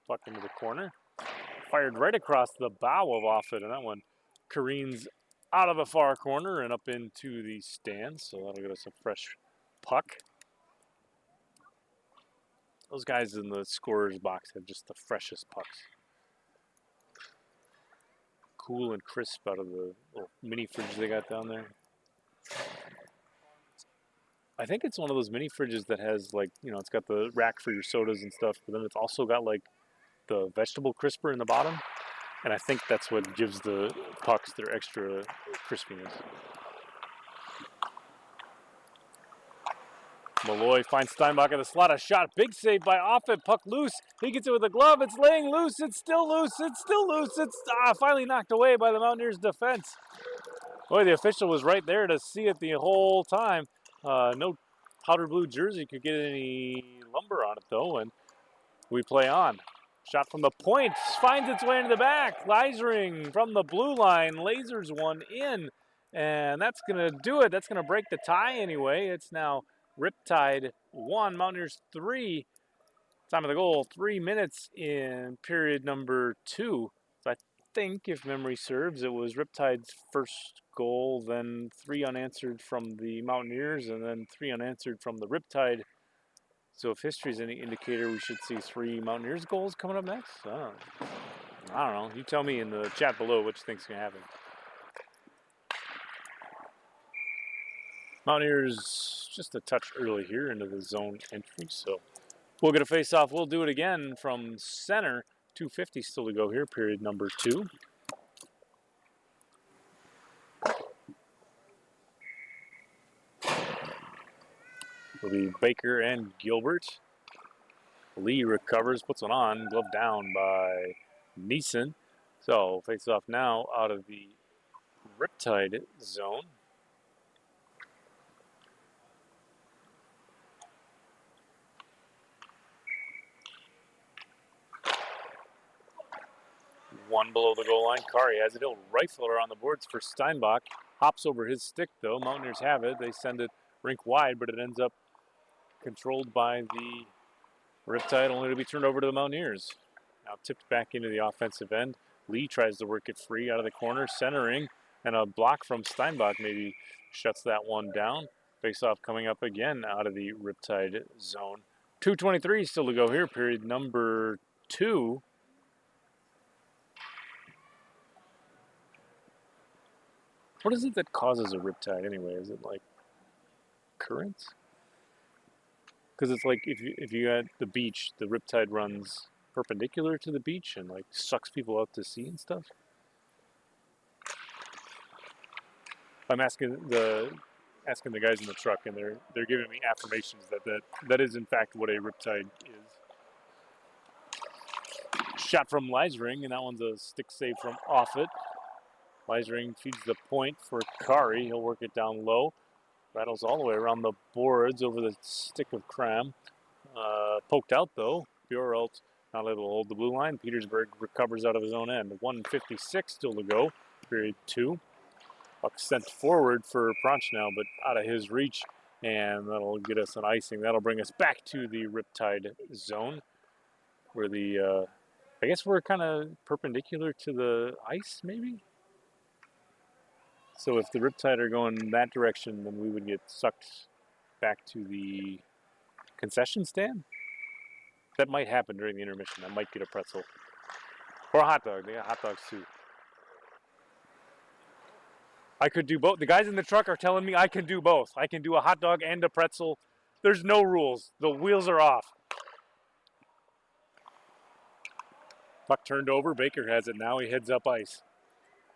Puck into the corner. Fired right across the bow of Offit, and that one careens out of the far corner and up into the stands. So that'll get us a fresh puck. Those guys in the scorer's box have just the freshest pucks. Cool and crisp out of the little mini fridge they got down there. I think it's one of those mini fridges that has like, you know, it's got the rack for your sodas and stuff, but then it's also got like the vegetable crisper in the bottom. And I think that's what gives the pucks their extra crispiness. Malloy finds Steinbach at the slot. A shot. Big save by Offit. Puck loose. He gets it with a glove. It's laying loose. It's still loose. It's still loose. It's finally knocked away by the Mountaineers defense. Boy, the official was right there to see it the whole time. No powder blue jersey could get any lumber on it, though, and we play on. Shot from the point. Finds its way into the back. Leisering from the blue line. Lasers one in. And that's going to do it. That's going to break the tie anyway. It's now Riptide 1, Mountaineers 3. Time of the goal, 3 minutes in period number 2. So I think, if memory serves, it was Riptide's first goal, then 3 unanswered from the Mountaineers, and then 3 unanswered from the Riptide. So if history's any indicator, we should see 3 Mountaineers goals coming up next. I don't know. You tell me in the chat below what you think's going to happen. Mountaineers just a touch early here into the zone entry, so we'll get a face-off. We'll do it again from center. 2:50 still to go here, period number 2. It'll be Baker and Gilbert. Lee recovers, puts one on, glove down by Neeson. So face-off now out of the Riptide zone. One below the goal line. Kari has it. He'll rifle it around the boards for Steinbach. Hops over his stick, though. Mountaineers have it. They send it rink wide, but it ends up controlled by the Riptide, only to be turned over to the Mountaineers. Now tipped back into the offensive end. Lee tries to work it free out of the corner, centering, and a block from Steinbach maybe shuts that one down. Face-off coming up again out of the Riptide zone. 2:23 still to go here, period number 2. What is it that causes a riptide anyway? Is it like currents? Because it's like if you got the beach, the riptide runs perpendicular to the beach and like sucks people out to sea and stuff. I'm asking the guys in the truck, and they're giving me affirmations that is in fact what a riptide is. Shot from Leisering, and that one's a stick save from Offit. Leisering feeds the point for Kari. He'll work it down low. Rattles all the way around the boards over the stick of Cram. Poked out, though. Bjorelt not able to hold the blue line. Petersburg recovers out of his own end. 1:56 still to go, period 2. Puck sent forward for Prochnow, but out of his reach, and that'll get us an icing. That'll bring us back to the Riptide zone, where the, I guess we're kind of perpendicular to the ice, maybe? So if the Riptide are going that direction, then we would get sucked back to the concession stand. That might happen during the intermission. I might get a pretzel. Or a hot dog. They got hot dogs too. I could do both. The guys in the truck are telling me I can do both. I can do a hot dog and a pretzel. There's no rules. The wheels are off. Puck turned over. Baker has it now. He heads up ice.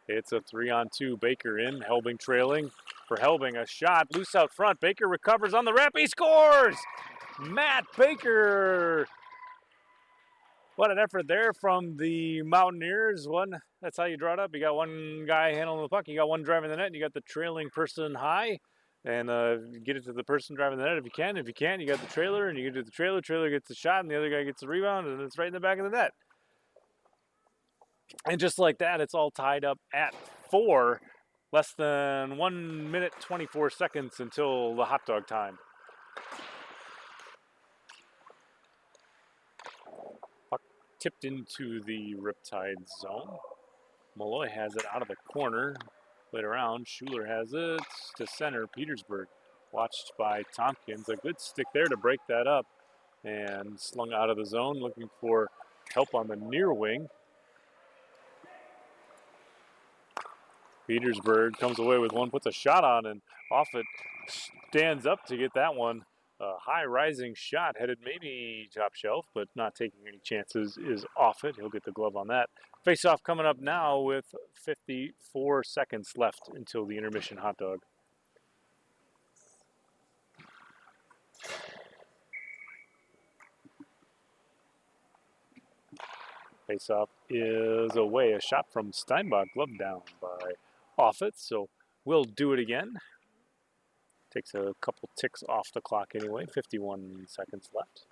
It's a 3-on-2. Baker in. Helbing trailing. For Helbing, a shot. Loose out front. Baker recovers on the rep. He scores! Matt Baker! What an effort there from the Mountaineers. That's how you draw it up. You got one guy handling the puck. You got one driving the net. And you got the trailing person high. And get it to the person driving the net if you can. If you can't, you got the trailer. And you get to the trailer. Trailer gets the shot. And the other guy gets the rebound. And it's right in the back of the net. And just like that, it's all tied up at 4. Less than 1 minute, 24 seconds until the hot dog time. Puck tipped into the Riptide zone. Malloy has it out of the corner. Played around. Schuler has it to center. Petersburg watched by Tompkins. A good stick there to break that up. And slung out of the zone, looking for help on the near wing. Petersburg comes away with one, puts a shot on, and Offit stands up to get that one. A high rising shot headed maybe top shelf, but not taking any chances is Offit. He'll get the glove on that. Face off coming up now with 54 seconds left until the intermission hot dog. Face off is away. A shot from Steinbach, glove down by Offit, so we'll do it again. Takes a couple ticks off the clock anyway. 51 seconds left.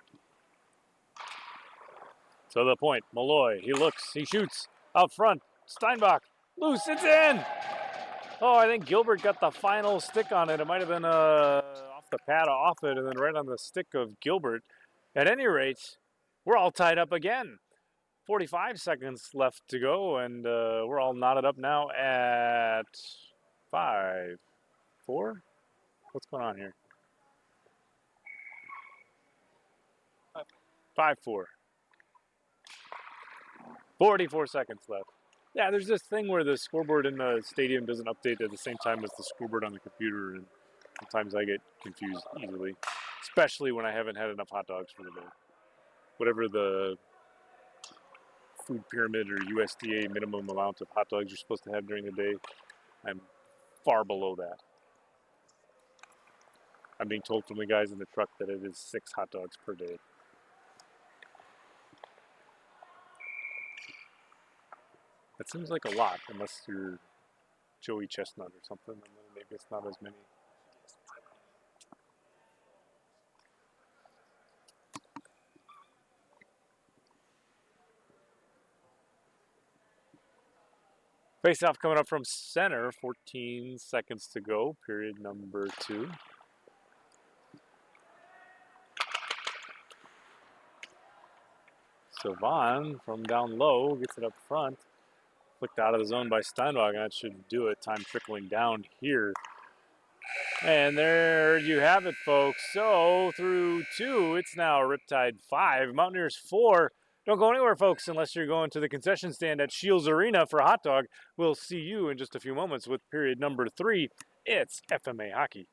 So the point, Malloy, he looks, he shoots, out front, Steinbach, loose, it's in! Oh, I think Gilbert got the final stick on it. It might have been off the pad off it and then right on the stick of Gilbert. At any rate, we're all tied up again. 45 seconds left to go, and we're all knotted up now at 5-4. What's going on here? 5-4. 44 seconds left. Yeah, there's this thing where the scoreboard in the stadium doesn't update at the same time as the scoreboard on the computer, and sometimes I get confused easily, especially when I haven't had enough hot dogs for the day. Whatever the food pyramid or USDA minimum amount of hot dogs you're supposed to have during the day, I'm far below that. I'm being told from the guys in the truck that it is 6 hot dogs per day. That seems like a lot, unless you're Joey Chestnut or something, and then maybe it's not as many. Face-off coming up from center, 14 seconds to go, period number 2. Sylvan from down low gets it up front. Flicked out of the zone by Steinbach, and that should do it. Time trickling down here. And there you have it, folks. So through 2, it's now Riptide 5, Mountaineers 4. Don't go anywhere, folks, unless you're going to the concession stand at Shields Arena for a hot dog. We'll see you in just a few moments with period number 3. It's FMA Hockey.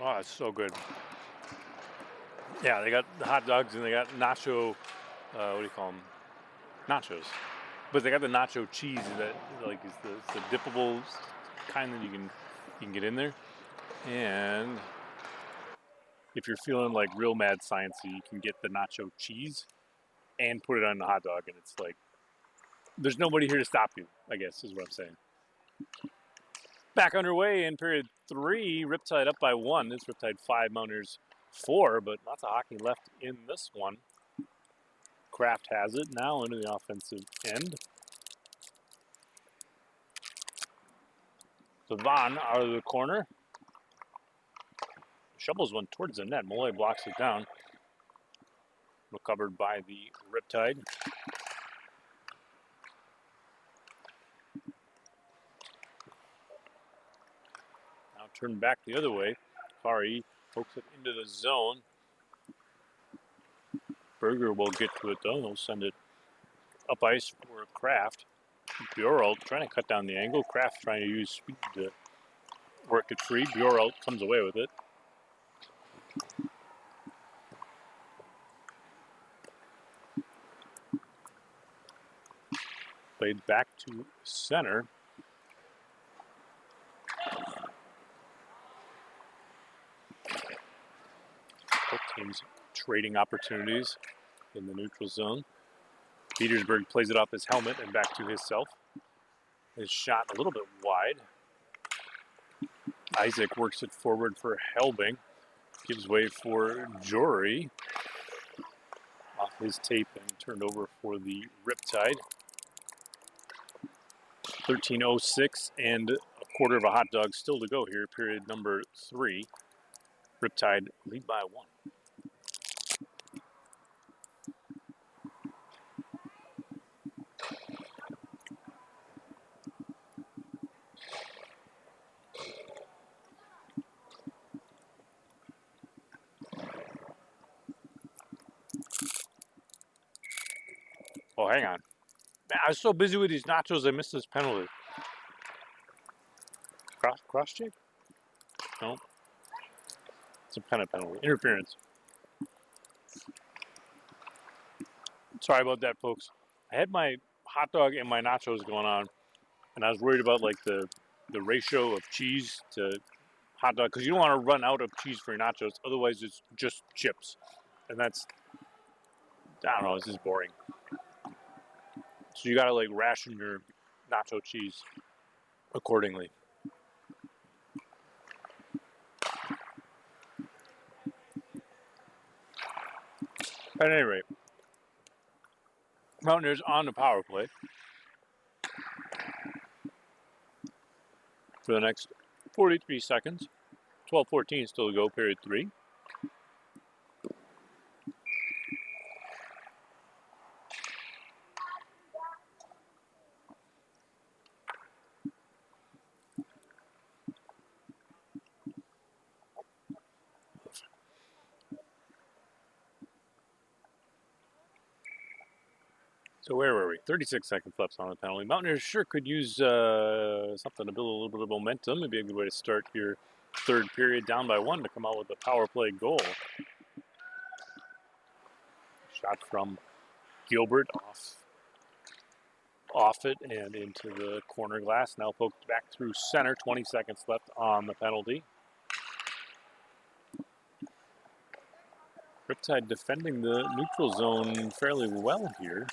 Oh, it's so good. Yeah, they got the hot dogs and they got nacho, what do you call them? Nachos. But they got the nacho cheese that like is the dippable kind that you can get in there. And if you're feeling like real mad sciencey, you can get the nacho cheese and put it on the hot dog, and it's like there's nobody here to stop you, I guess is what I'm saying. Back underway in period 3, Riptide up by 1. It's Riptide 5, Mountaineers 4, but lots of hockey left in this one. Kraft has it now into the offensive end. Devon out of the corner. Shovels one towards the net. Molloy blocks it down. Recovered by the Riptide. Now turned back the other way. Kari pokes it into the zone. Berger will get to it though. He'll send it up ice for Kraft. Bjorl trying to cut down the angle. Kraft trying to use speed to work it free. Bjorl comes away with it. Played back to center. Both teams trading opportunities in the neutral zone. Petersburg plays it off his helmet and back to himself. His shot a little bit wide. Isaac works it forward for Helbing. Gives way for Jory. Off his tape and turned over for the Riptide. 13:06 and a quarter of a hot dog still to go here, period number 3. Riptide lead by 1. Oh, hang on. Man, I was so busy with these nachos, I missed this penalty. Cross check? No. It's a penalty. Interference. Sorry about that, folks. I had my hot dog and my nachos going on, and I was worried about like the ratio of cheese to hot dog, because you don't want to run out of cheese for your nachos. Otherwise, it's just chips, and that's, I don't know, it's just boring. So you gotta like ration your nacho cheese accordingly. At any rate, Mountaineers on the power play for the next 43 seconds. 12:14 still to go, period 3. So where were we? 36 seconds left on the penalty. Mountaineers sure could use something to build a little bit of momentum. It'd be a good way to start your third period down by 1 to come out with a power play goal. Shot from Gilbert off it and into the corner glass. Now poked back through center. 20 seconds left on the penalty. Riptide defending the neutral zone fairly well here.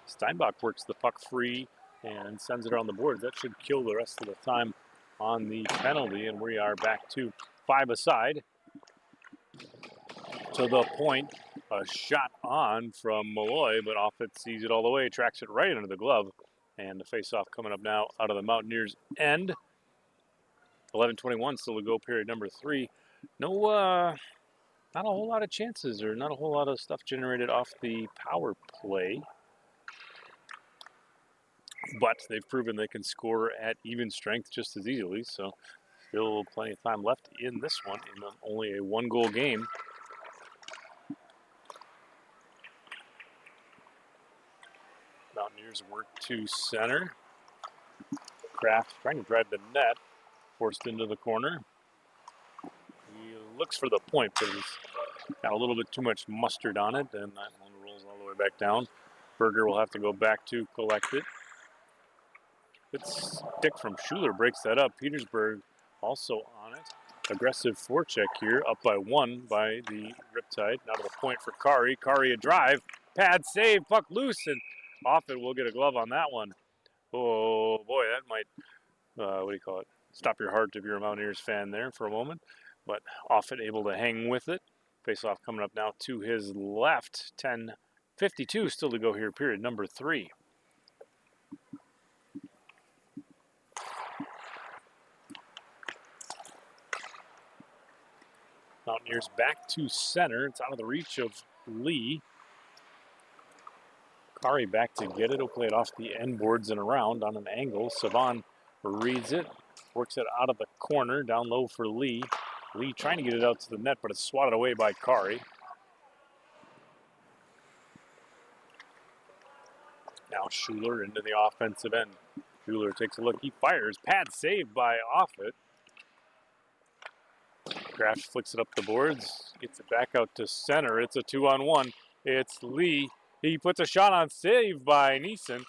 Steinbach works the puck free and sends it on the board. That should kill the rest of the time on the penalty, and we are back to 5 aside. To the point, a shot on from Molloy, but off it, sees it all the way, tracks it right into the glove, and the face-off coming up now out of the Mountaineers' end. 11:21 still to go, period number 3. No, not a whole lot of chances, or not a whole lot of stuff generated off the power play. But they've proven they can score at even strength just as easily, so still plenty of time left in this one, in only a 1-goal game. Mountaineers work to center. Kraft trying to drive the net. Forced into the corner. He looks for the point, but he's got a little bit too much mustard on it, and that one rolls all the way back down. Berger will have to go back to collect it. Good stick from Schuler breaks that up. Petersburg also on it. Aggressive forecheck here, up by 1 by the Riptide. Now to the point for Kari. Kari a drive. Pad save, puck loose, and Offit will get a glove on that one. Oh boy, that might, what do you call it? Stop your heart if you're a Mountaineers fan there for a moment. But Offit able to hang with it. Face-off coming up now to his left. 10:52 still to go here, period number 3. Mountaineers back to center. It's out of the reach of Lee. Kari back to get it. He'll play it off the end boards and around on an angle. Savan reads it. Works it out of the corner. Down low for Lee. Lee trying to get it out to the net, but it's swatted away by Kari. Now Schuler into the offensive end. Schuler takes a look. He fires. Pad saved by Offit. Kraft flicks it up the boards, gets it back out to center. It's a 2-on-1. It's Lee. He puts a shot on, saved by Neeson.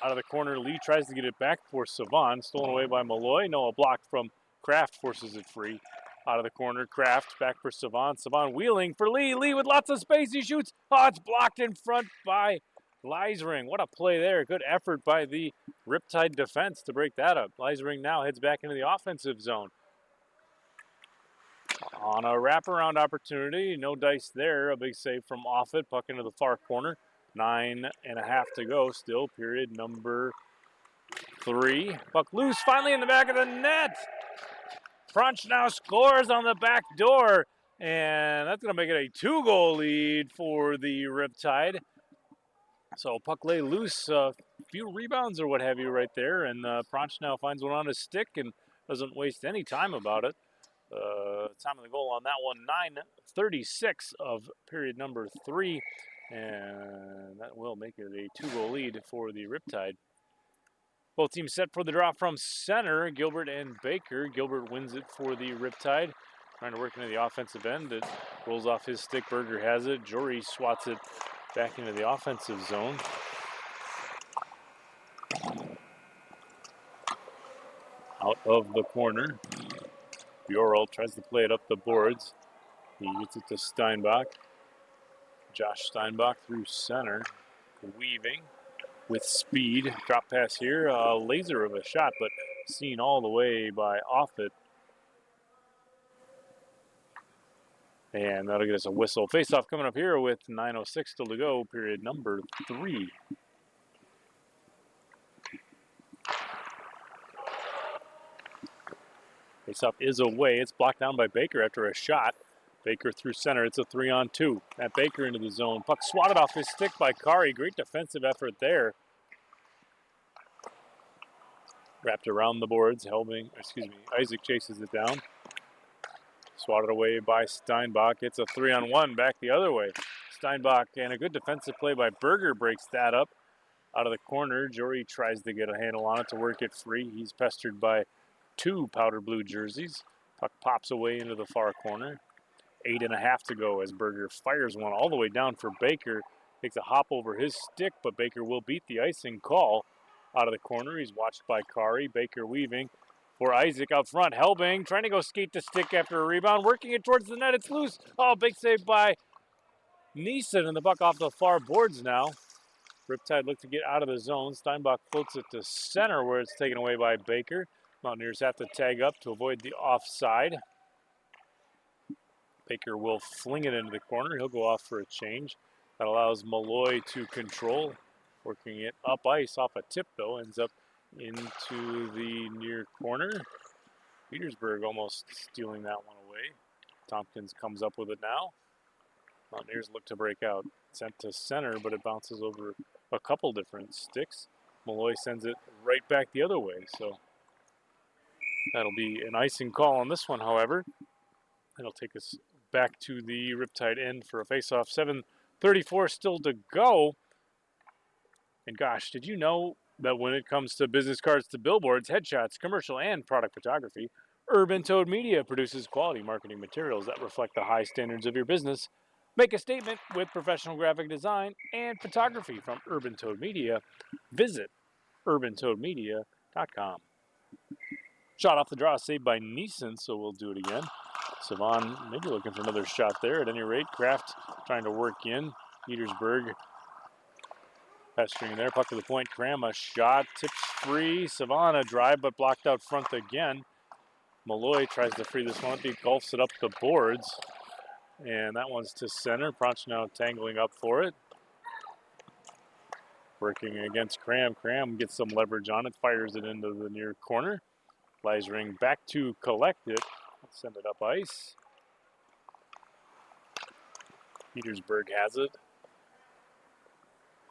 Out of the corner, Lee tries to get it back for Savan. Stolen away by Malloy. No, a block from Kraft forces it free. Out of the corner, Kraft back for Savan. Savan wheeling for Lee. Lee with lots of space. He shoots. Oh, it's blocked in front by Leisring. What a play there. Good effort by the Riptide defense to break that up. Leisring now heads back into the offensive zone. On a wraparound opportunity, no dice there. A big save from Offit, puck into the far corner. 9.5 to go still, period number 3. Puck loose, finally in the back of the net. Crunch now scores on the back door, and that's going to make it a 2-goal lead for the Riptide. So puck lay loose, a few rebounds or what have you right there, and Pronch now finds one on his stick and doesn't waste any time about it. Time of the goal on that one, 9:36 of period number 3, and that will make it a 2-goal lead for the Riptide. Both teams set for the draw from center, Gilbert and Baker. Gilbert wins it for the Riptide, trying to work into the offensive end. It rolls off his stick. Berger has it. Jory swats it back into the offensive zone. Out of the corner. Bjorl tries to play it up the boards. He gets it to Steinbach. Josh Steinbach through center. Weaving with speed. Drop pass here. A laser of a shot, but seen all the way by Offit. And that'll get us a whistle. Face-off coming up here with 9:06 still to go, period number 3. Face-off is away. It's blocked down by Baker after a shot. Baker through center. It's a 3-on-2. Matt Baker into the zone. Puck swatted off his stick by Kari. Great defensive effort there. Wrapped around the boards. Isaac chases it down. Swatted away by Steinbach. It's a 3-on-1 back the other way. Steinbach, and a good defensive play by Berger breaks that up. Out of the corner, Jory tries to get a handle on it to work it free. He's pestered by 2 powder blue jerseys. Puck pops away into the far corner. 8.5 to go as Berger fires one all the way down for Baker. Takes a hop over his stick, but Baker will beat the icing call. Out of the corner, he's watched by Kari. Baker weaving for Isaac out front. Helbing trying to go skate the stick after a rebound. Working it towards the net. It's loose. Oh, big save by Neeson, and the puck off the far boards now. Riptide look to get out of the zone. Steinbach floats it to center where it's taken away by Baker. Mountaineers have to tag up to avoid the offside. Baker will fling it into the corner. He'll go off for a change. That allows Malloy to control. Working it up ice off a tip, though. Ends up into the near corner. Petersburg almost stealing that one away. Tompkins comes up with it now. Mountaineers look to break out. Sent to center, but it bounces over a couple different sticks. Malloy sends it right back the other way, so that'll be an icing call on this one, however. That'll take us back to the Riptide end for a face-off. 7:34 still to go. And gosh, did you know that when it comes to business cards to billboards, headshots, commercial, and product photography, Urban Toad Media produces quality marketing materials that reflect the high standards of your business. Make a statement with professional graphic design and photography from Urban Toad Media. Visit urbantoadmedia.com. Shot off the draw, saved by Neeson, so we'll do it again. Savon maybe looking for another shot there. At any rate, Kraft trying to work in. Petersburg pestering there. Puck to the point. Cram a shot. Tips free. Savon a drive, but blocked out front again. Malloy tries to free this one up. He golfs it up the boards. And that one's to center. Pronch now tangling up for it. Working against Cram. Cram gets some leverage on it. Fires it into the near corner. Leisering back to collect it. Send it up ice. Petersburg has it.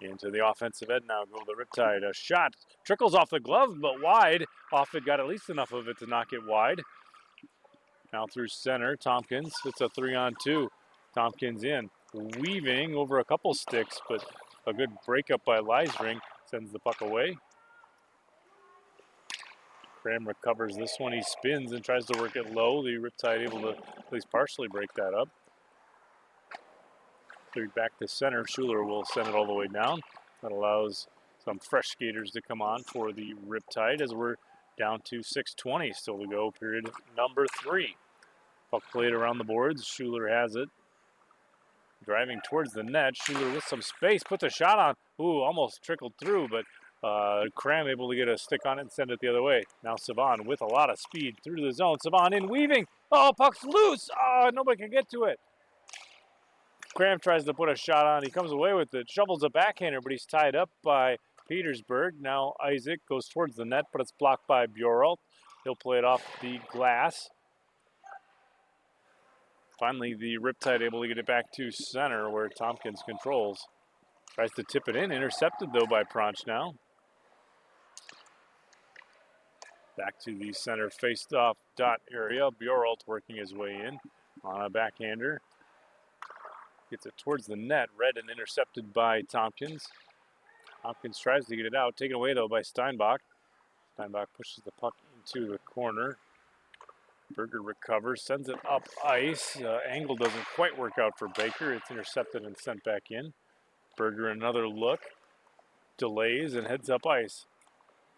Into the offensive end now. Go the Riptide. A shot. Trickles off the glove, but wide. Offit got at least enough of it to knock it wide. Now through center. Tompkins. It's a 3-on-2. Tompkins in. Weaving over a couple sticks, but a good breakup by Leisring. Sends the puck away. Cram recovers this one. He spins and tries to work it low. The Riptide able to at least partially break that up. Third back to center. Schuler will send it all the way down. That allows some fresh skaters to come on for the Riptide as we're down to 6:20 still to go, period number 3. Puck played around the boards. Schuler has it. Driving towards the net. Schuler with some space. Puts a shot on. Ooh, almost trickled through, but Cram able to get a stick on it and send it the other way. Now Savon with a lot of speed through the zone. Savon in, weaving. Oh, puck's loose. Oh, nobody can get to it. Cram tries to put a shot on. He comes away with it. Shovels a backhander, but he's tied up by Petersburg. Now Isaac goes towards the net, but it's blocked by Bjorl. He'll play it off the glass. Finally, the Riptide able to get it back to center where Tompkins controls. Tries to tip it in. Intercepted, though, by Pronch now. Back to the center faced-off dot area. Bjorl working his way in on a backhander. Gets it towards the net. Read and intercepted by Tompkins. Tompkins tries to get it out. Taken away, though, by Steinbach. Steinbach pushes the puck into the corner. Berger recovers, sends it up ice. Angle doesn't quite work out for Baker. It's intercepted and sent back in. Berger another look. Delays and heads up ice.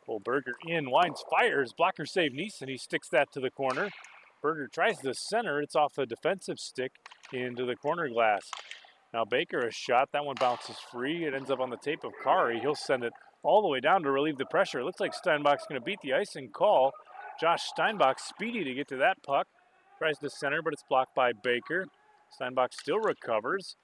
Well, Berger in, winds, fires. Blocker save Neeson. He sticks that to the corner. Berger tries to center. It's off the defensive stick into the corner glass. Now Baker a shot. That one bounces free. It ends up on the tape of Kari. He'll send it all the way down to relieve the pressure. It looks like Steinbach's going to beat the icing call. Josh Steinbach speedy to get to that puck. Tries to center, but it's blocked by Baker. Steinbach still recovers.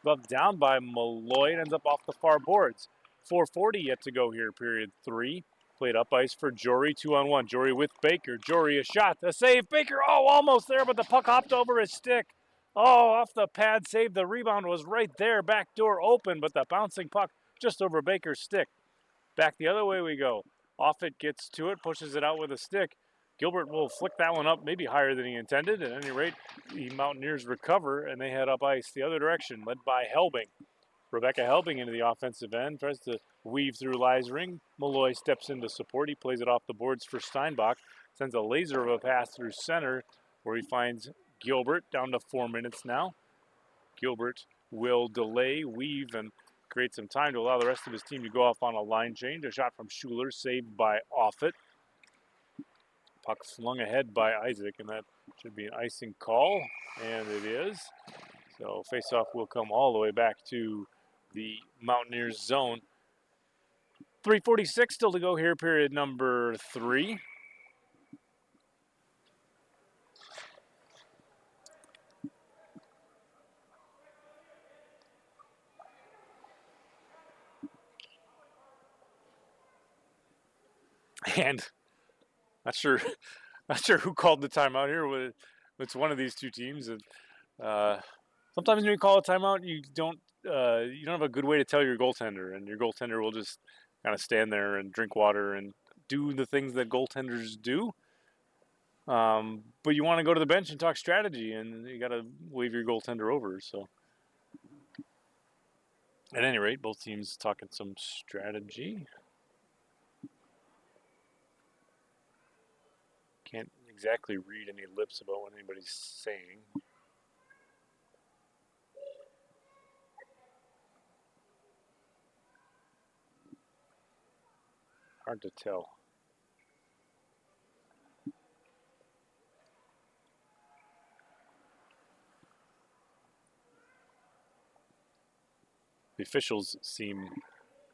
Gloved down by Malloy. It ends up off the far boards. 4:40 yet to go here, period 3. Played up ice for Jory, 2-on-1. Jory with Baker. Jory a shot, a save. Baker, oh, almost there, but the puck hopped over his stick. Oh, off the pad save. The rebound was right there. Back door open, but the bouncing puck just over Baker's stick. Back the other way we go. Offit gets to it, pushes it out with a stick. Gilbert will flick that one up, maybe higher than he intended. At any rate, the Mountaineers recover, and they head up ice the other direction, led by Helbing. Rebecca Helbing into the offensive end, tries to weave through Leisring. Malloy steps in to support. He plays it off the boards for Steinbach. Sends a laser of a pass through center where he finds Gilbert, down to 4 minutes now. Gilbert will delay, weave, and create some time to allow the rest of his team to go off on a line change. A shot from Schuler, saved by Offit. Puck flung ahead by Isaac, and that should be an icing call, and it is. So face-off will come all the way back to the Mountaineers zone. 3:46 still to go here, period number 3. And not sure who called the timeout here. It's one of these two teams. And sometimes when you call a timeout, you don't have a good way to tell your goaltender, and your goaltender will just kind of stand there and drink water and do the things that goaltenders do. But you want to go to the bench and talk strategy, and you got to wave your goaltender over. So, at any rate, both teams talking some strategy. Can't exactly read any lips about what anybody's saying. Hard to tell. The officials seem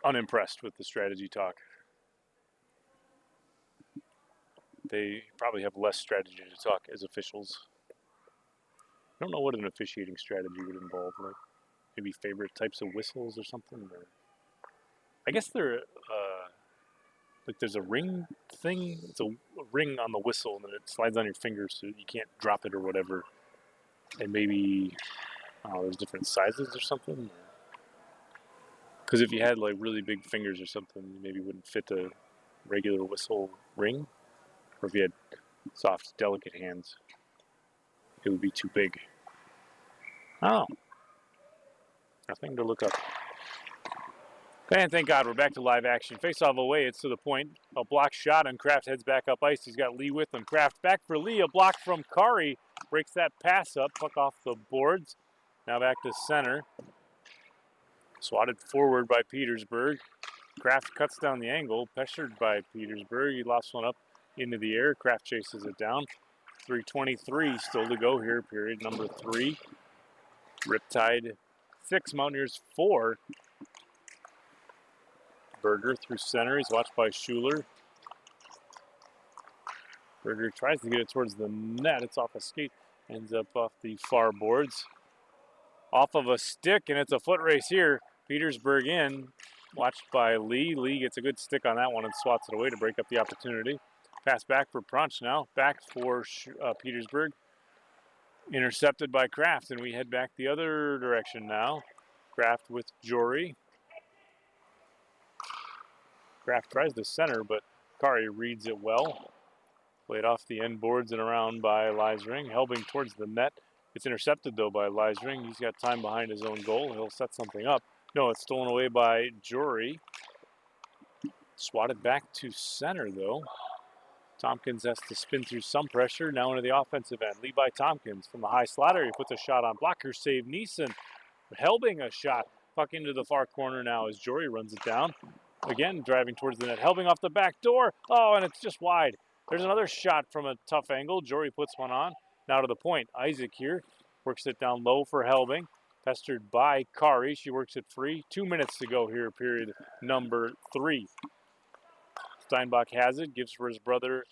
unimpressed with the strategy talk. They probably have less strategy to talk as officials. I don't know what an officiating strategy would involve, like maybe favorite types of whistles or something. Or I guess they're like there's a ring thing. It's a ring on the whistle, and then it slides on your finger so you can't drop it or whatever. And maybe there's different sizes or something. Because if you had like really big fingers or something, you maybe wouldn't fit a regular whistle ring. Or if you had soft, delicate hands, it would be too big. Oh, nothing to look up. And thank God we're back to live action. Face off away, it's to the point. A block shot, and Kraft heads back up ice. He's got Lee with him. Kraft back for Lee. A block from Kari. Breaks that pass up. Puck off the boards. Now back to center. Swatted forward by Petersburg. Kraft cuts down the angle. Pressured by Petersburg. He lost one up into the air. Kraft chases it down. 3:23 still to go here. Period number 3. Riptide 6, Mountaineers 4. Berger through center. He's watched by Schuler. Berger tries to get it towards the net. It's off a skate. Ends up off the far boards. Off of a stick, and it's a foot race here. Petersburg in. Watched by Lee. Lee gets a good stick on that one and swats it away to break up the opportunity. Pass back for Prunch now. Back for Petersburg. Intercepted by Kraft, and we head back the other direction now. Kraft with Jory. Kraft tries to center, but Kari reads it well. Played off the end boards and around by Leisring. Helbing towards the net. It's intercepted, though, by Leisring. He's got time behind his own goal. He'll set something up. No, it's stolen away by Jory. Swatted back to center, though. Tompkins has to spin through some pressure. Now into the offensive end. Levi Tompkins from the high slider. He puts a shot on blocker. Save Neeson. Helbing a shot. Puck into the far corner now as Jory runs it down. Again, driving towards the net. Helbing off the back door. Oh, and it's just wide. There's another shot from a tough angle. Jory puts one on. Now to the point. Isaac here works it down low for Helbing. Pestered by Kari. She works it free. 2 minutes to go here, period number 3. Steinbach has it. Gives for his brother,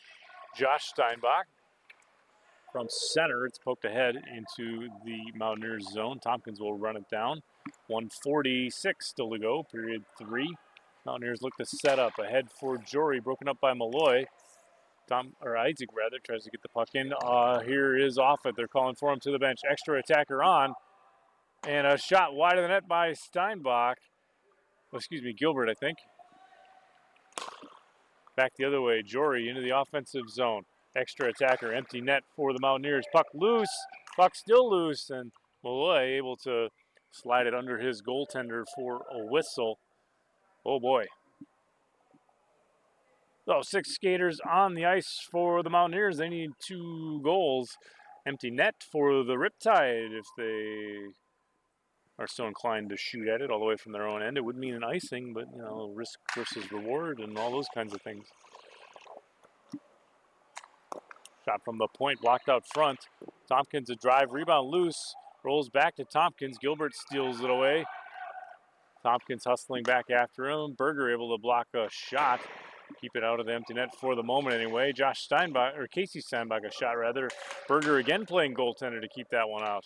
Josh Steinbach. From center, it's poked ahead into the Mountaineers zone. Tompkins will run it down. 1:46 still to go, period 3. Mountaineers look to set up ahead for Jory, broken up by Malloy. Isaac rather tries to get the puck in. Here is Offit. They're calling for him to the bench. Extra attacker on. And a shot wide of the net by Steinbach. Oh, excuse me, Gilbert, I think. Back the other way. Jory into the offensive zone. Extra attacker. Empty net for the Mountaineers. Puck loose. Puck still loose. And Malloy able to slide it under his goaltender for a whistle. Oh, boy. So 6 skaters on the ice for the Mountaineers. They need 2 goals. Empty net for the Riptide if they are so inclined to shoot at it all the way from their own end. It would mean an icing, but, you know, risk versus reward and all those kinds of things. Shot from the point, blocked out front. Tompkins a drive, rebound loose. Rolls back to Tompkins. Gilbert steals it away. Tompkins hustling back after him. Berger able to block a shot. Keep it out of the empty net for the moment anyway. Casey Steinbach a shot rather. Berger again playing goaltender to keep that one out.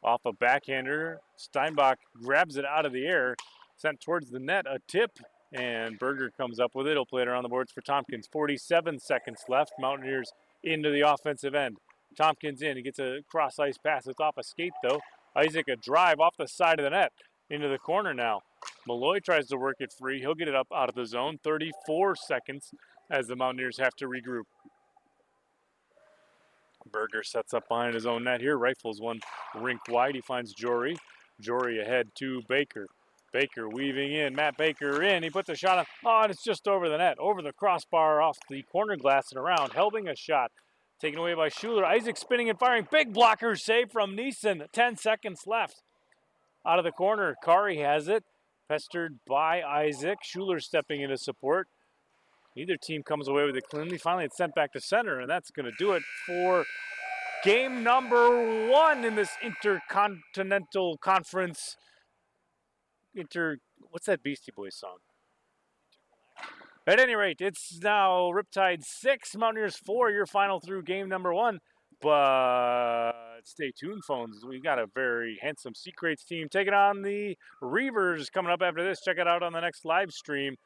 Off a backhander. Steinbach grabs it out of the air. Sent towards the net. A tip. And Berger comes up with it. He'll play it around the boards for Tompkins. 47 seconds left. Mountaineers into the offensive end. Tompkins in. He gets a cross ice pass. It's off a skate though. Isaac a drive off the side of the net. Into the corner now. Malloy tries to work it free. He'll get it up out of the zone. 34 seconds as the Mountaineers have to regroup. Berger sets up behind his own net here. Rifles one rink wide. He finds Jory. Jory ahead to Baker. Baker weaving in. Matt Baker in. He puts a shot on. Oh, and it's just over the net. Over the crossbar, off the corner glass and around. Helbing a shot. Taken away by Schuler. Isaac spinning and firing. Big blocker save from Neeson. 10 seconds left. Out of the corner. Kari has it. Pestered by Isaac. Schuler stepping into support. Neither team comes away with it cleanly. Finally, it's sent back to center, and that's going to do it for game number 1 in this Intercontinental Conference. What's that Beastie Boys song? At any rate, it's now Riptide 6, Mountaineers 4, your final through game number 1. But stay tuned, phones. We got a very handsome Secrets team taking on the Reavers coming up after this. Check it out on the next live stream.